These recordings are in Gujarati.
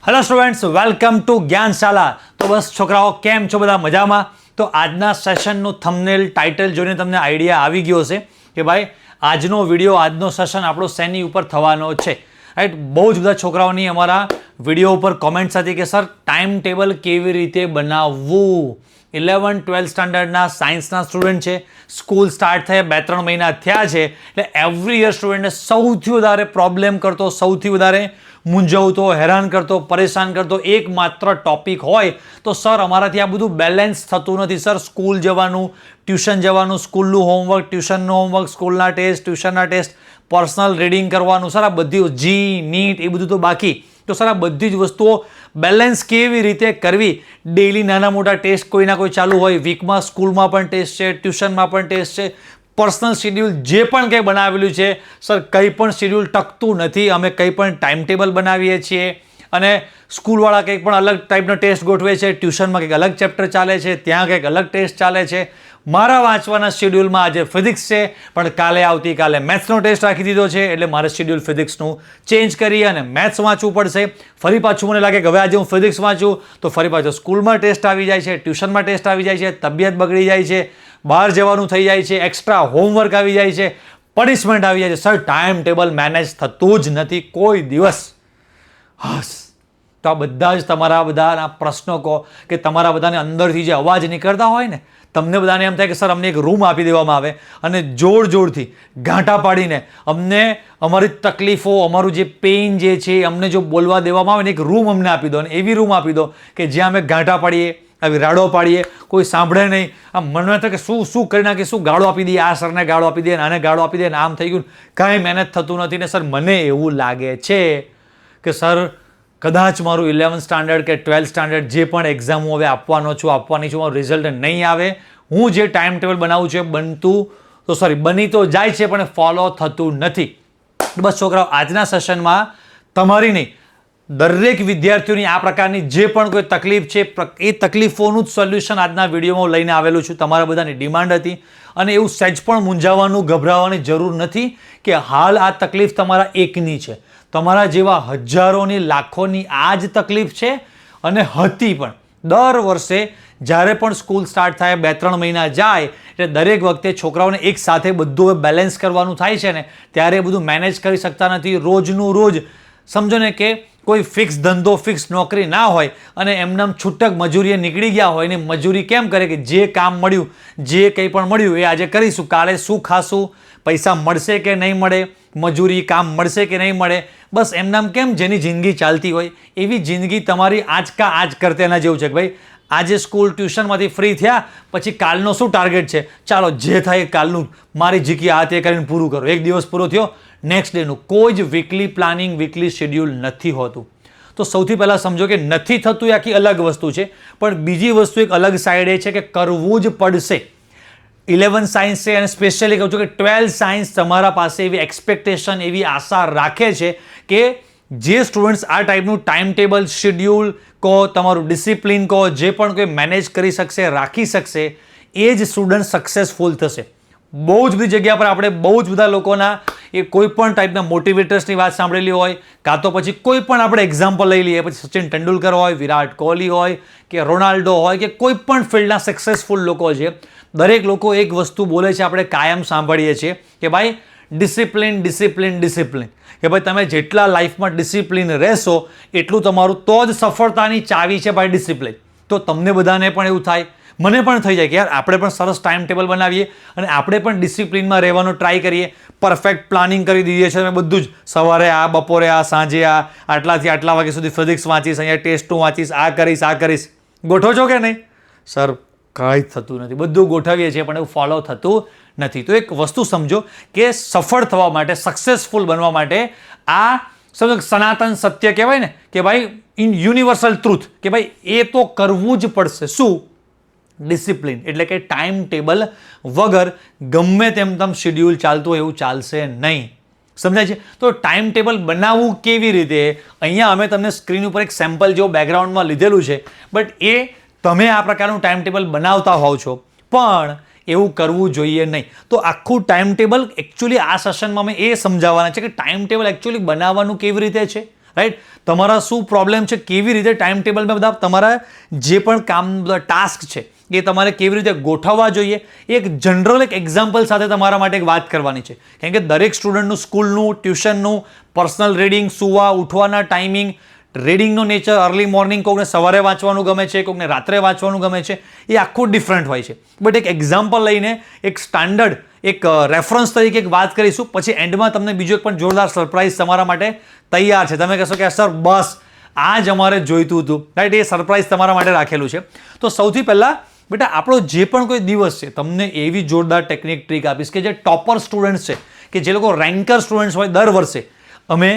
Hello students, welcome to Gyanshala. તો બસ છોકરાઓ, કેમ છો બધા? મજામાં? તો આજના સેશનનું થંબનેલ ટાઇટલ જોઈને તમને આઈડિયા આવી ગયો હશે કે ભાઈ આજનો વિડીયો, આજનો સેશન આપણો શેની ઉપર થવાનો છે. રાઈટ, બહુ જ બધા છોકરાઓની અમારા વિડીયો ઉપર કોમેન્ટ્સ હતી કે સર ટાઈમ ટેબલ કેવી રીતે બનાવવું. 11-12 સ્ટાન્ડર્ડના સાયન્સના સ્ટુડન્ટ છે, સ્કૂલ સ્ટાર્ટ થયા 2-3 મહિના થયા છે, એટલે એવરી યર સ્ટુડન્ટને સૌથી વધારે પ્રોબ્લેમ કરતો, સૌથી વધારે મૂંઝવતો, હેરાન કરતો, પરેશાન કરતો એકમાત્ર ટોપિક હોય તો સર અમારાથી આ બધું બેલેન્સ થતું નથી. સર સ્કૂલ જવાનું, ટ્યુશન જવાનું, સ્કૂલનું હોમવર્ક, ટ્યુશનનું હોમવર્ક, સ્કૂલના ટેસ્ટ, ટ્યુશનના ટેસ્ટ, પર્સનલ રીડિંગ કરવાનું, સર આ બધી જી નીટ એ બધું તો બાકી. તો સર આ બધી જ વસ્તુઓ બેલેન્સ કેવી રીતે કરવી? ડેઇલી નાના મોટા ટેસ્ટ કોઈના કોઈ ચાલુ હોય, વીકમાં સ્કૂલમાં પણ ટેસ્ટ છે, ટ્યુશનમાં પણ ટેસ્ટ છે, પર્સનલ શેડ્યુલ જે પણ કંઈ બનાવેલું છે સર કંઈ પણ શેડ્યુલ ટકતું નથી. અમે કંઈ પણ ટાઈમ ટેબલ બનાવીએ છીએ અને સ્કૂલવાળા કંઈક પણ અલગ ટાઈપનો ટેસ્ટ ગોઠવે છે, ટ્યુશનમાં કંઈક અલગ ચેપ્ટર ચાલે છે, ત્યાં કંઈક અલગ ટેસ્ટ ચાલે છે. મારા વાંચવાના શેડ્યુલમાં આજે ફિઝિક્સ છે, પણ આવતીકાલે મેથ્સનો ટેસ્ટ રાખી દીધો છે, એટલે મારે શેડ્યુલ ફિઝિક્સનું ચેન્જ કરી અને મેથ્સ વાંચવું પડશે. ફરી પાછું મને લાગે કે હવે આજે હું ફિઝિક્સ વાંચું તો ફરી પાછું સ્કૂલમાં ટેસ્ટ આવી જાય છે, ટ્યુશનમાં ટેસ્ટ આવી જાય છે, તબિયત બગડી જાય છે, બહાર જવાનું થઈ જાય છે, એક્સ્ટ્રા હોમવર્ક આવી જાય છે, પનિશમેન્ટ આવી જાય છે. સર ટાઈમ ટેબલ મેનેજ થતું જ નથી કોઈ દિવસ. હસ, તો આ બધા જ તમારા બધાના પ્રશ્નો કહો કે તમારા બધાને અંદરથી જે અવાજ નીકળતા હોય ને, તમને બધાને એમ થાય કે સર અમને એક રૂમ આપી દેવામાં આવે અને જોર જોરથી ઘાંટા પાડીને અમને અમારી તકલીફો, અમારું જે પેઇન જે છે અમને જો બોલવા દેવામાં આવે ને, એક રૂમ અમને આપી દો, અને એવી રૂમ આપી દો કે જ્યાં અમે ઘાંટા પાડીએ, આવી રાડો પાડીએ, કોઈ સાંભળે નહીં. આમ મનમાં થાય કે શું કરી નાખીએ, શું ગાળો આપી દઈએ, આ સરને ગાળો આપી દઈએ, આને ગાળો આપી દઈએ, આમ થઈ ગયું, કાંઈ મહેનત થતું નથી. ને સર મને એવું લાગે છે કે સર કદાચ મારું 11 સ્ટાન્ડર્ડ કે 12 સ્ટાન્ડર્ડ જે પણ એક્ઝામ હું હવે આપવાની છું, મારું રિઝલ્ટ નહીં આવે. હું જે ટાઈમ ટેબલ બનાવું છું બની તો જાય છે પણ ફોલો થતું નથી. બસ છોકરાઓ, આજના સેશનમાં તમારી નહીં, દરેક વિદ્યાર્થીઓની આ પ્રકારની જે પણ કોઈ તકલીફ છે એ તકલીફોનું જ સોલ્યુશન આજના વિડીયોમાં લઈને આવેલું છું. તમારા બધાની ડિમાન્ડ હતી અને એવું સહેજ પણ મૂંઝાવાનું, ગભરાવાની જરૂર નથી કે હાલ આ તકલીફ તમારા એકની છે. તમારા જેવા હજારોની, લાખોની આ જ તકલીફ છે અને હતી પણ. દર વર્ષે જ્યારે પણ સ્કૂલ સ્ટાર્ટ થાય, 2-3 મહિના જાય એટલે દરેક વખતે છોકરાઓને એક સાથે બધું બેલેન્સ કરવાનું થાય છે ને, ત્યારે બધું મેનેજ કરી શકતા નથી. રોજનું રોજ સમજો ને કે કોઈ ફિક્સ ધંધો, ફિક્સ નોકરી ના હોય અને એમનામ છૂટક મજૂરીએ નીકળી ગયા હોય ને, મજૂરી કેમ કરે કે જે કામ મળ્યું, જે કંઈ પણ મળ્યું એ આજે કરીશું, કાલે શું ખાશું, પૈસા મળશે કે નહીં મળે, મજૂરી કામ મળશે કે નહીં મળે, બસ એમનામ કેમ જેની જિંદગી ચાલતી હોય એવી જિંદગી તમારી આજ કરતે એના જેવું છે કે ભાઈ આજે સ્કૂલ ટ્યુશનમાંથી ફ્રી થયા પછી કાલનો શું ટાર્ગેટ છે, ચાલો જે થાય કાલનું મારી જગ્યા આ તે કરીને પૂરું કરો. એક દિવસ પૂરો થયો, નેક્સ્ટ ડેનું કોઈ જ વીકલી પ્લાનિંગ, વીકલી શેડ્યુલ નથી હોતું. તો સૌથી પહેલાં સમજો કે નથી થતું એ આખી અલગ વસ્તુ છે, પણ બીજી વસ્તુ એક અલગ સાઈડ એ છે કે કરવું જ પડશે. 11 સાયન્સ છે અને સ્પેશિયલી કહું છું કે 12 સાયન્સ તમારા પાસે એવી એક્સપેક્ટેશન, એવી આશા રાખે છે કે જે સ્ટુડન્ટ્સ આ ટાઈપનું ટાઈમ ટેબલ, શેડ્યુલ કહો, તમારું ડિસિપ્લિન કહો, જે પણ કોઈ મેનેજ કરી શકશે, રાખી શકશે, એ જ સ્ટુડન્ટ સક્સેસફુલ થશે. બહુ જ બધી જગ્યા પર આપણે બહુ જ બધા લોકોના એ કોઈ પણ ટાઈપના મોટિવેટર્સની વાત સાંભળેલી હોય, કાં તો પછી કોઈ પણ આપણે એક્ઝામ્પલ લઈ લઈએ, પછી સચિન તેંડુલકર હોય, વિરાટ કોહલી હોય કે રોનાલ્ડો હોય કે કોઈ પણ ફિલ્ડના સક્સેસફુલ લોકો છે, દરેક લોકો એક વસ્તુ બોલે છે, આપણે કાયમ સાંભળીએ છીએ કે ભાઈ ડિસિપ્લિન, ડિસિપ્લિન, ડિસિપ્લિન. કે ભાઈ તમે જેટલા લાઈફમાં ડિસિપ્લિન રહેશો એટલું તમારું તો જ સફળતાની ચાવી છે ભાઈ ડિસિપ્લિન. તો તમને બધાને પણ એવું થાય, મને પણ થઈ જાય કે યાર આપણે પણ સરસ ટાઈમ ટેબલ બનાવીએ અને આપણે પણ ડિસિપ્લિનમાં રહેવાનો ટ્રાય કરીએ. પરફેક્ટ પ્લાનિંગ કરી દઈએ છીએ અમે બધું જ, સવારે આ, બપોરે આ, સાંજે આ, આટલાથી આટલા વાગ્યા સુધી ફિઝિક્સ વાંચીશ, અહીંયા ટેસ્ટનું વાંચીશ, આ કરીશ. ગોઠવો છો કે નહીં? સર કાંઈ થતું નથી. બધું ગોઠવીએ છીએ પણ એવું ફોલો થતું નથી. તો એક વસ્તુ સમજો કે સફળ થવા માટે, સક્સેસફુલ બનવા માટે આ સમજો સનાતન સત્ય કહેવાય ને કે ભાઈ ઇન યુનિવર્સલ ટ્રુથ કે ભાઈ એ તો કરવું જ પડશે. શું? ડિસિપ્લિન. એટલે કે ટાઈમ ટેબલ વગર ગમે તેમ શેડ્યુલ ચાલતું હોય એવું ચાલશે નહીં. સમજાય છે? તો ટાઈમ ટેબલ બનાવવું કેવી રીતે? અહીંયા અમે તમને સ્ક્રીન ઉપર એક સેમ્પલ જેવું બેકગ્રાઉન્ડમાં લીધેલું છે, બટ એ તમે આ પ્રકારનું ટાઈમ ટેબલ બનાવતા હોવ છો, પણ એવું કરવું જોઈએ નહીં. તો આખું ટાઈમ ટેબલ એકચ્યુઅલી આ સેશનમાં અમે એ સમજાવવાના છે કે ટાઈમ ટેબલ એકચ્યુઅલી બનાવવાનું કેવી રીતે છે રાઈટ? તમારા શું પ્રોબ્લેમ છે, કેવી રીતે ટાઈમ ટેબલમાં બધા તમારા જે પણ કામ બધા ટાસ્ક છે એ તમારે કેવી રીતે ગોઠવવા જોઈએ, એક જનરલ એક એક્ઝામ્પલ સાથે તમારા માટે એક વાત કરવાની છે. કેમ કે દરેક સ્ટુડન્ટનું સ્કૂલનું, ટ્યુશનનું, પર્સનલ રીડિંગ, સુવા ઉઠવાના ટાઈમિંગ, રીડિંગનો નેચર, અર્લી મોર્નિંગ, કોઈને સવારે વાંચવાનું ગમે છે, કોઈને રાત્રે વાંચવાનું ગમે છે, એ આખું ડિફરન્ટ હોય છે. બટ એક એક્ઝામ્પલ લઈને એક સ્ટાન્ડર્ડ એક રેફરન્સ તરીકે એક વાત કરીશું, પછી એન્ડમાં તમને બીજો એક પણ જોરદાર સરપ્રાઈઝ તમારા માટે તૈયાર છે. તમે કહેશો કે સર બસ આ જ અમારે જોઈતું હતું, રાઈટ? એ સરપ્રાઈઝ તમારા માટે રાખેલું છે. તો સૌથી પહેલાં બેટા આપણો જે પણ કોઈ દિવસ છે તમને એવી જોરદાર ટેકનિક ટ્રીક આપીશ કે જે ટોપર સ્ટુડન્ટ્સ છે, કે જે લોકો રેન્કર સ્ટુડન્ટ્સ હોય, દર વર્ષે અમે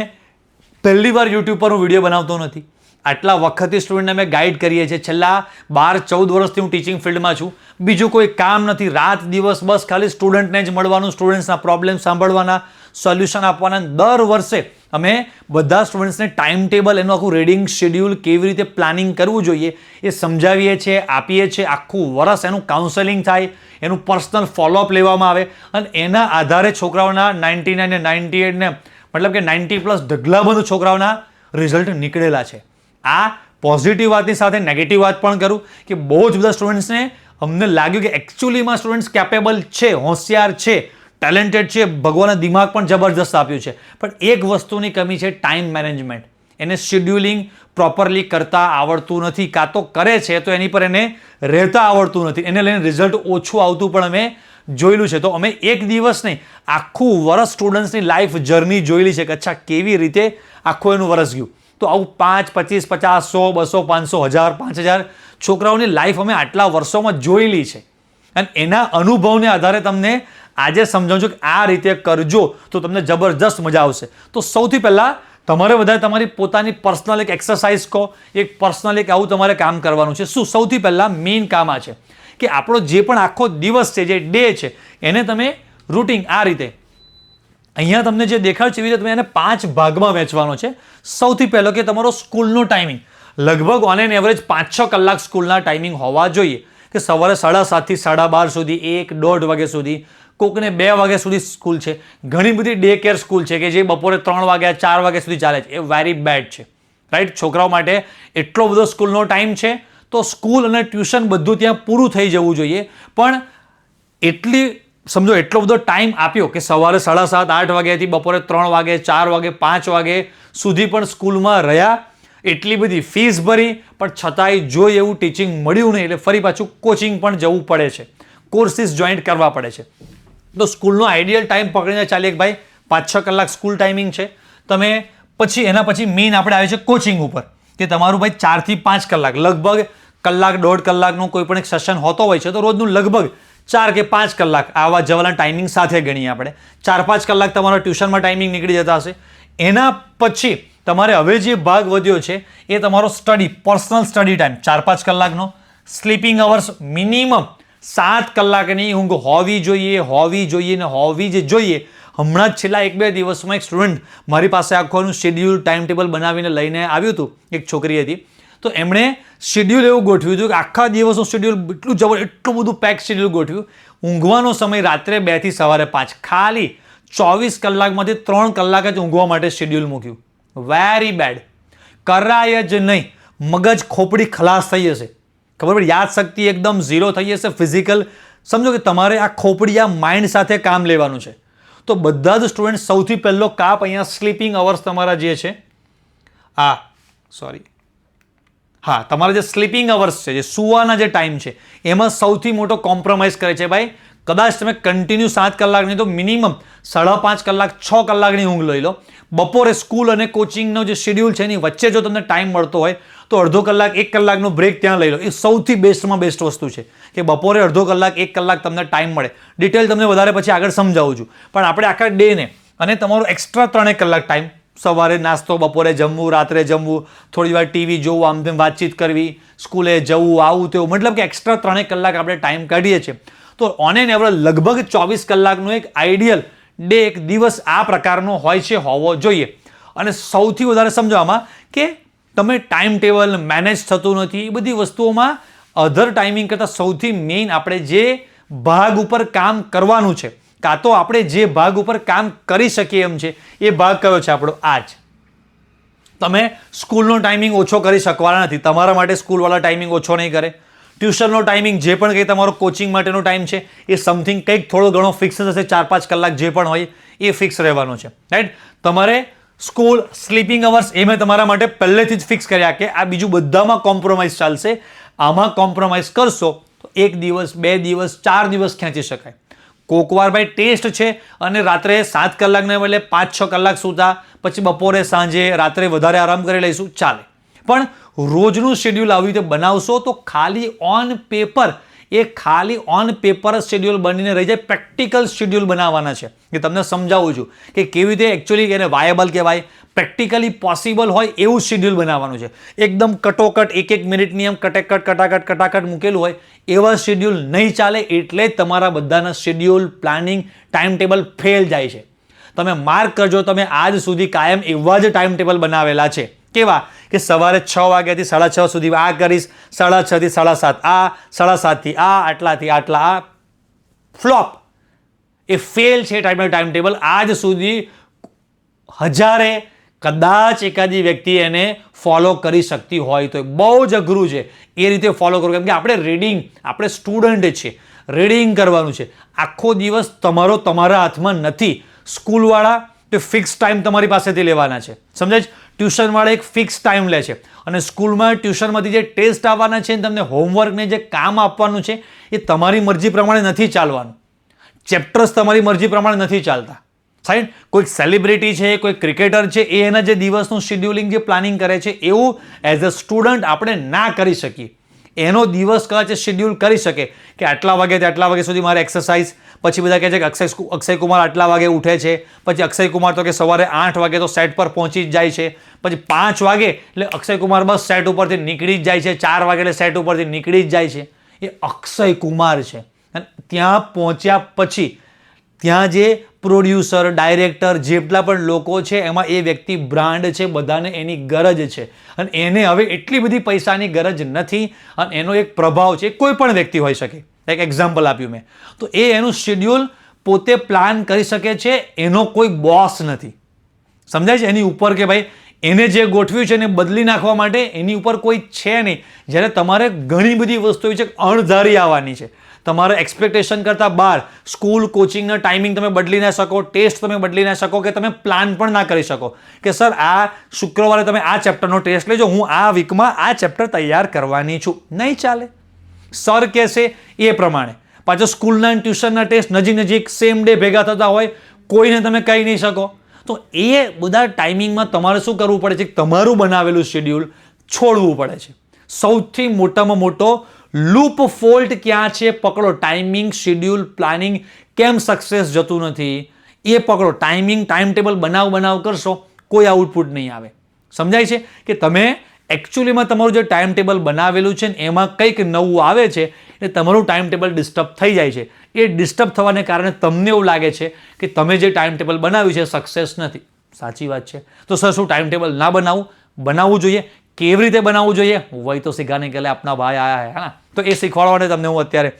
પહેલી વાર યુટ્યુબ પર હું વિડીયો બનાવતો નથી. આટલા વખતથી સ્ટુડન્ટને અમે ગાઈડ કરીએ છીએ. છેલ્લા 12-14 વર્ષથી હું ટીચિંગ ફિલ્ડમાં છું. બીજું કોઈ કામ નથી, રાત દિવસ બસ ખાલી સ્ટુડન્ટને જ મળવાનું, સ્ટુડન્ટ્સના પ્રોબ્લેમ સાંભળવાના, સોલ્યુશન આપવાના. દર વર્ષે અમે બધા સ્ટુડન્ટ્સને ટાઈમ ટેબલ, એનું આખું રીડિંગ શેડ્યુલ, કેવી રીતે પ્લાનિંગ કરવું જોઈએ એ સમજાવીએ છીએ, આપીએ છીએ. આખું વર્ષ એનું કાઉન્સેલિંગ થાય, એનું પર્સનલ ફોલોઅપ લેવામાં આવે અને એના આધારે છોકરાઓના 99 ને 98 ને મતલબ કે 90+ ઢગલાબંધ છોકરાઓના રિઝલ્ટ નીકળેલા છે. આ પોઝિટિવ વાતની સાથે નેગેટિવ વાત પણ કરું કે બહુ જ બધા સ્ટુડન્ટ્સને અમને લાગ્યું કે એકચ્યુઅલીમાં સ્ટુડન્ટ્સ કેપેબલ છે, હોશિયાર છે, ટેલેન્ટેડ છે, ભગવાને દિમાગ પણ જબરદસ્ત આપ્યું છે, પણ એક વસ્તુની કમી છે, ટાઈમ મેનેજમેન્ટ. એને શેડ્યુલિંગ પ્રોપરલી કરતા આવડતું નથી, કાં તો કરે છે તો એની પર એને રહેતા આવડતું નથી, એને લઈને રિઝલ્ટ ઓછું આવતું પણ અમે જોયેલું છે. તો અમે એક દિવસ નહીં, આખું વર્ષ સ્ટુડન્ટ્સની લાઈફ જર્ની જોયેલી છે કે અચ્છા કેવી રીતે આખું એનું વર્ષ ગયું. તો આવું 5, 25, 50, 100, 200, 500, 1000, 5000 છોકરાઓની લાઈફ અમે આટલા વર્ષોમાં જોયેલી છે અને એના અનુભવને આધારે તમને આજે સમજાવું છું કે આ રીતે કરજો તો તમને જબરજસ્ત મજા આવશે. તો સૌથી પહેલાં તમારે બધાએ તમારી પોતાની પર્સનલ એક એક્સરસાઇઝ કહો, એક પર્સનલ એક આવું તમારે કામ કરવાનું છે. શું? સૌથી પહેલાં મેઇન કામ આ છે કે આપણો જે પણ આખો દિવસ છે, જે ડે છે, એને તમે રૂટિન આ રીતે અહીંયા તમને જે દેખાય છે એવી રીતે તમે એને 5 ભાગમાં વહેંચવાનો છે. સૌથી પહેલો કે તમારો સ્કૂલનો ટાઈમિંગ લગભગ ઓન એન એવરેજ 5-6 કલાક સ્કૂલના ટાઈમિંગ હોવા જોઈએ. કે સવારે 7:30 થી 12:30 સુધી, 1-1:30 વાગ્યા સુધી, કોકને 2 વાગ્યા સુધી સ્કૂલ છે. ઘણી બધી ડે કેર સ્કૂલ છે કે જે બપોરે 3 વાગ્યા 4 વાગ્યા સુધી ચાલે છે. એ વેરી બેડ છે, રાઈટ? છોકરાઓ માટે એટલો બધો સ્કૂલનો ટાઈમ છે તો સ્કૂલ અને ટ્યુશન બધું ત્યાં પૂરું થઈ જવું જોઈએ. પણ એટલી સમજો એટલો બધો ટાઈમ આપ્યો કે સવારે 7:30-8 વાગ્યાથી બપોરે 3 વાગે, 4 વાગે, 5 વાગે સુધી પણ સ્કૂલમાં રહ્યા, એટલી બધી ફીસ ભરી, પણ છતાંય જો એવું ટીચિંગ મળ્યું નહીં એટલે ફરી પાછું કોચિંગ પણ જવું પડે છે, કોર્સિસ જોઈન્ટ કરવા પડે છે. તો સ્કૂલનો આઈડિયલ ટાઈમ પકડીને ચાલીએ કે ભાઈ 5-6 કલાક સ્કૂલ ટાઈમિંગ છે. તમે પછી એના પછી મેઇન આપણે આવે છે કોચિંગ ઉપર કે તમારું ભાઈ 4 થી 5 કલાક, લગભગ 1-1.5 કલાકનું કોઈ પણ એક સેશન હોતો હોય છે તો રોજનું લગભગ 4 કે 5 કલાક આવા જવાના ટાઈમિંગ સાથે ગણીએ આપણે. 4-5 કલાક તમારા ટ્યુશનમાં ટાઈમિંગ નીકળી જતા હશે. એના પછી તમારે હવે જે ભાગ વધ્યો છે એ તમારો સ્ટડી, પર્સનલ સ્ટડી ટાઈમ 4-5 કલાકનો. સ્લીપિંગ અવર્સ મિનિમમ 7 કલાકની ઊંઘ હોવી જોઈએ ને હોવી જ જોઈએ. હમણાં જ છેલ્લા 1-2 દિવસમાં એક સ્ટુડન્ટ મારી પાસે આખું શેડ્યુલ ટાઈમ ટેબલ બનાવીને લઈને આવ્યું હતું. એક છોકરી હતી, તો એમણે શેડ્યુલ એવું ગોઠવ્યું હતું કે આખા દિવસનું શેડ્યુલ એટલું બધું પેક શેડ્યુલ ગોઠવ્યું. ઊંઘવાનો સમય રાત્રે 2 થી સવારે 5, ખાલી 24 કલાકમાંથી 3 કલાક જ ઊંઘવા માટે શેડ્યુલ મૂક્યું. વેરી બેડ, કરાય જ નહીં. મગજ ખોપડી ખલાસ થઈ જશે, ખબર પડે? યાદશક્તિ એકદમ ઝીરો થઈ જશે. ફિઝિકલ સમજો કે તમારે આ ખોપડી આ માઇન્ડ સાથે કામ લેવાનું છે. તો બધા જ સ્ટુડન્ટ સૌથી પહેલો કાપ અહીંયા સ્લીપિંગ અવર્સ તમારા જે છે, તમારા જે સ્લીપિંગ અવર્સ છે, જે સુવાના જે ટાઈમ છે, એમાં સૌથી મોટો કોમ્પ્રોમાઇઝ કરે છે ભાઈ. કદાચ તમે કન્ટિન્યુ 7 કલાકની તો મિનિમમ 5.5 કલાક 6 કલાકની ઊંઘ લઈ લો. બપોરે સ્કૂલ અને કોચિંગનો જે શેડ્યુલ છે એની વચ્ચે જો તમને ટાઈમ મળતો હોય તો અડધો કલાક 1 કલાકનો બ્રેક ત્યાં લઈ લો. એ સૌથી બેસ્ટમાં બેસ્ટ વસ્તુ છે કે બપોરે અડધો કલાક 1 કલાક તમને ટાઈમ મળે. ડિટેલ તમને વધારે પછી આગળ સમજાવું છું. પણ આપણે આખા ડેને અને તમારો એક્સ્ટ્રા 3 કલાક ટાઈમ, સવારે નાસ્તો, બપોરે જમવું, રાત્રે જમવું, થોડી વાર ટીવી જોવું, આમ તેમ વાતચીત કરવી, સ્કૂલે જવું, આવું તેવું, મતલબ કે એક્સ્ટ્રા 3 કલાક આપણે ટાઈમ કાઢીએ છીએ. તો ઓન એન એવરેજ લગભગ 24 કલાકનું એક આઈડિયલ ડે, એક દિવસ આ પ્રકારનો હોય છે, હોવો જોઈએ. અને સૌથી વધારે સમજવામાં કે તમે ટાઈમ ટેબલ મેનેજ થતું નથી, એ બધી વસ્તુઓમાં અધર ટાઈમિંગ કરતાં સૌથી મેઇન આપણે જે ભાગ ઉપર કામ કરવાનું છે, કાં તો આપણે જે ભાગ ઉપર કામ કરી શકીએ એમ છે, એ ભાગ કયો છે આપણો? આ જ તમે સ્કૂલનો ટાઈમિંગ ઓછો કરી શકવાના નથી. તમારા માટે સ્કૂલવાળા ટાઈમિંગ ઓછો નહીં કરે. ટ્યુશનનો ટાઈમિંગ જે પણ કંઈ તમારો કોચિંગ માટેનો ટાઈમ છે એ સમથિંગ કંઈક થોડો ઘણો ફિક્સ હશે. 4-5 કલાક જે પણ હોય એ ફિક્સ રહેવાનો છે, રાઈટ. તમારે સ્કૂલ સ્લીપિંગ અવર્સ એ મેં તમારા માટે પહેલેથી જ ફિક્સ કર્યા કે આ બીજું બધામાં કોમ્પ્રોમાઇઝ ચાલશે. આમાં કોમ્પ્રોમાઇઝ કરશો તો 1 દિવસ 2 દિવસ 4 દિવસ ખેંચી શકાય. કોકવાર ભાઈ ટેસ્ટ છે અને રાત્રે 7 કલાકને બદલે 5-6 કલાક સૂતા, પછી બપોરે સાંજે રાત્રે વધારે આરામ કરી લઈશું, ચાલે. પણ રોજનું શેડ્યુલ આવી રીતે બનાવશો તો ખાલી ઓન પેપર જ શેડ્યુલ બનીને રહી જાય. પ્રેક્ટિકલ શેડ્યુલ બનાવવાના છે કે તમને સમજાવું છું કે કેવી રીતે એકચ્યુઅલી એને વાયેબલ કહેવાય, પ્રેક્ટિકલી પોસિબલ હોય એવું શેડ્યુલ બનાવવાનું છે. એકદમ કટોકટ 1-1 મિનિટની એમ કટાકટ મૂકેલું હોય એવા શેડ્યુલ નહીં ચાલે. એટલે જ તમારા બધાના schedule, planning, time table fail જાય છે. તમે માર્ક કરજો, તમે આજ સુધી કાયમ એવા જ ટાઈમ ટેબલ બનાવેલા છે. કેવા કે સવારે 6 વાગ્યાથી 6:30 સુધી આ કરીશ, 6:30 થી 7:30 આ, 7:30 થી આ, આટલાથી આટલા આ. ફ્લોપ. એ ફેલ છે ટાઈમ ટેબલ. આજ સુધી હજારે કદાચ એકાદી વ્યક્તિ એને ફોલો કરી શકતી હોય તો બહુ જ અઘરું છે એ રીતે ફોલો કરવું. કેમ કે આપણે સ્ટુડન્ટ છીએ, રીડિંગ કરવાનું છે. આખો દિવસ તમારા હાથમાં નથી. સ્કૂલવાળા તો ફિક્સ ટાઈમ તમારી પાસેથી લેવાના છે, સમજાય છે. ટ્યુશનવાળા એક ફિક્સ ટાઈમ લે છે અને સ્કૂલમાં ટ્યુશનમાંથી જે ટેસ્ટ આવવાના છે, તમને હોમવર્કને જે કામ આપવાનું છે એ તમારી મરજી પ્રમાણે નથી ચાલવાનું. ચેપ્ટર્સ તમારી મરજી પ્રમાણે નથી ચાલતા. સાઈડ કોઈક સેલિબ્રિટી છે, કોઈ ક્રિકેટર છે, એ એના જે દિવસનું શેડ્યુલિંગ જે પ્લાનિંગ કરે છે એવું એઝ અ સ્ટુડન્ટ આપણે ના કરી શકીએ. એનો દિવસ કદાચ શેડ્યુલ કરી શકે કે આટલા વાગ્યાથી આટલા વાગ્યા સુધી મારે એક્સરસાઇઝ. પછી બધા કહે છે કે અક્ષય કુમાર આટલા વાગે ઉઠે છે. પછી અક્ષય કુમાર તો કે સવારે 8 વાગે તો સેટ પર પહોંચી જ જાય છે. પછી 5 વાગે એટલે અક્ષય કુમાર બસ સેટ ઉપરથી નીકળી જ જાય છે. 4 વાગે એટલે સેટ ઉપરથી નીકળી જ જાય છે. એ અક્ષય કુમાર છે. અને ત્યાં પહોંચ્યા પછી ત્યાં જે પ્રોડ્યુસર, ડાયરેક્ટર, જેટલા પણ લોકો છે એમાં એ વ્યક્તિ બ્રાન્ડ છે, બધાને એની ગરજ છે. અને એને હવે એટલી બધી પૈસાની ગરજ નથી અને એનો એક પ્રભાવ છે. કોઈ પણ વ્યક્તિ હોઈ શકે. એક એક્ઝામ્પલ આપ્યું મેં. તો એ એનું શેડ્યુલ પોતે પ્લાન કરી શકે છે. એનો કોઈ બોસ નથી, સમજાય છે. એની ઉપર કે ભાઈ એને જે ગોઠવ્યું છે એને બદલી નાખવા માટે એની ઉપર કોઈ છે નહીં. જ્યારે તમારે ઘણી બધી વસ્તુઓ છે અણધારી આવવાની છે, તમારે એક્સપેક્ટેશન કરતાં બહાર. સ્કૂલ, કોચિંગના ટાઈમિંગ તમે બદલી ના શકો, ટેસ્ટ તમે બદલી ના શકો, કે તમે પ્લાન પણ ના કરી શકો કે સર આ શુક્રવારે તમે આ ચેપ્ટરનો ટેસ્ટ લેજો, હું આ વીકમાં આ ચેપ્ટર તૈયાર કરવાની છું. નહીં ચાલે. સર કહેશે એ પ્રમાણે. પાછો સ્કૂલના અને ટ્યુશનના ટેસ્ટ નજીક સેમ ડે ભેગા થતા હોય, કોઈને તમે કહી નહીં શકો. તો એ બધા ટાઈમિંગમાં તમારે શું કરવું પડે છે? તમારું બનાવેલું શેડ્યુલ છોડવું પડે છે. સૌથી મોટામાં મોટો લૂપ ફોલ્ટ ક્યાં છે? પકડો. ટાઈમિંગ, શેડ્યુલ, પ્લાનિંગ કેમ સક્સેસ જતું નથી એ પકડો. ટાઈમિંગ, ટાઈમ ટેબલ બનાવ કરશો, કોઈ આઉટપુટ નહીં આવે. સમજાય છે કે તમે એકચ્યુઅલીમાં તમારું જે ટાઈમ ટેબલ બનાવેલું છે ને એમાં કંઈક નવું આવે છે એટલે તમારું ટાઈમ ટેબલ ડિસ્ટર્બ થઈ જાય છે. એ ડિસ્ટર્બ થવાને કારણે તમને એવું લાગે છે કે તમે જે ટાઈમ ટેબલ બનાવ્યું છે સક્સેસ નથી. સાચી વાત છે. તો સર શું ટાઈમ ટેબલ ના બનાવવું જોઈએ? કેવી રીતે બનાવવું જોઈએ? વહી તો સિખાને કે આપના ભાઈ આયા હે હા. તો એ શીખવાડવા માટે તમને હું અત્યારે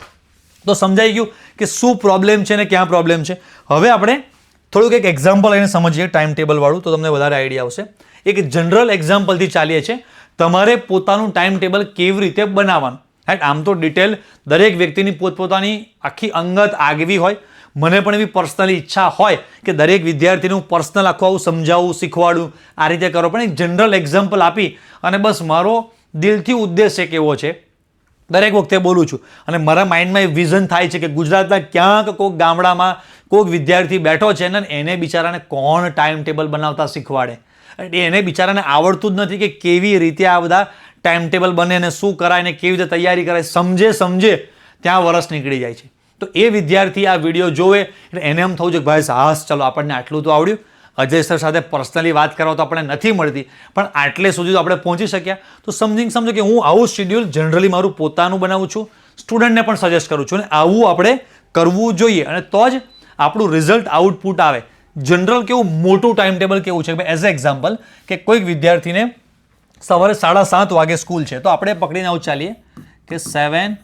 તો સમજાઈ ગયું કે શું પ્રોબ્લેમ છે ને ક્યાં પ્રોબ્લેમ છે. હવે આપણે થોડુંક એક એક્ઝામ્પલ લઈને સમજીએ ટાઈમ ટેબલ વાળું, તો તમને વધારે આઈડિયા આવશે. એક જનરલ એક્ઝામ્પલથી ચાલીએ છીએ. તમારે પોતાનું ટાઈમ ટેબલ કેવી રીતે બનાવવાનું, રાઈટ. આમ તો ડિટેલ દરેક વ્યક્તિની પોતપોતાની આખી અંગત આગવી હોય. મને પણ એવી પર્સનલી ઈચ્છા હોય કે દરેક વિદ્યાર્થીનું પર્સનલ આખું આવું સમજાવું, શીખવાડું, આ રીતે કરો. પણ એક જનરલ એક્ઝામ્પલ આપી અને બસ મારો દિલથી ઉદ્દેશ એક એવો છે, દરેક વખતે બોલું છું અને મારા માઇન્ડમાં એ વિઝન થાય છે કે ગુજરાતના ક્યાંક કોઈક ગામડામાં કોઈક વિદ્યાર્થી બેઠો છે ને એને બિચારાને કોણ ટાઈમ ટેબલ બનાવતા શીખવાડે. એને બિચારાને આવડતું જ નથી કે કેવી રીતે આ બધા ટાઈમ ટેબલ બને અને શું કરાય ને કેવી રીતે તૈયારી કરાય. સમજે ત્યાં વર્ષ નીકળી જાય છે. તો એ વિદ્યાર્થી આ વિડીયો જોવે એટલે એને એમ થવું છે કે ભાઈ સાહસ, ચલો આપણને આટલું તો આવડ્યું. અજય સર સાથે પર્સનલી વાત કરવા તો આપણને નથી મળતી, પણ આટલે સુધી તો આપણે પહોંચી શક્યા. તો સમજો કે હું આવું શેડ્યુલ જનરલી મારું પોતાનું બનાવું છું, સ્ટુડન્ટને પણ સજેસ્ટ કરું છું અને આવું આપણે કરવું જોઈએ અને તો જ આપણું રિઝલ્ટ આઉટપુટ આવે. જનરલ કેવું મોટું ટાઈમ ટેબલ કેવું છે? એઝ અ એક્ઝામ્પલ કે કોઈક વિદ્યાર્થીને સવારે 7:30 વાગે સ્કૂલ છે, તો આપણે પકડીને આવું ચાલીએ કે 7:00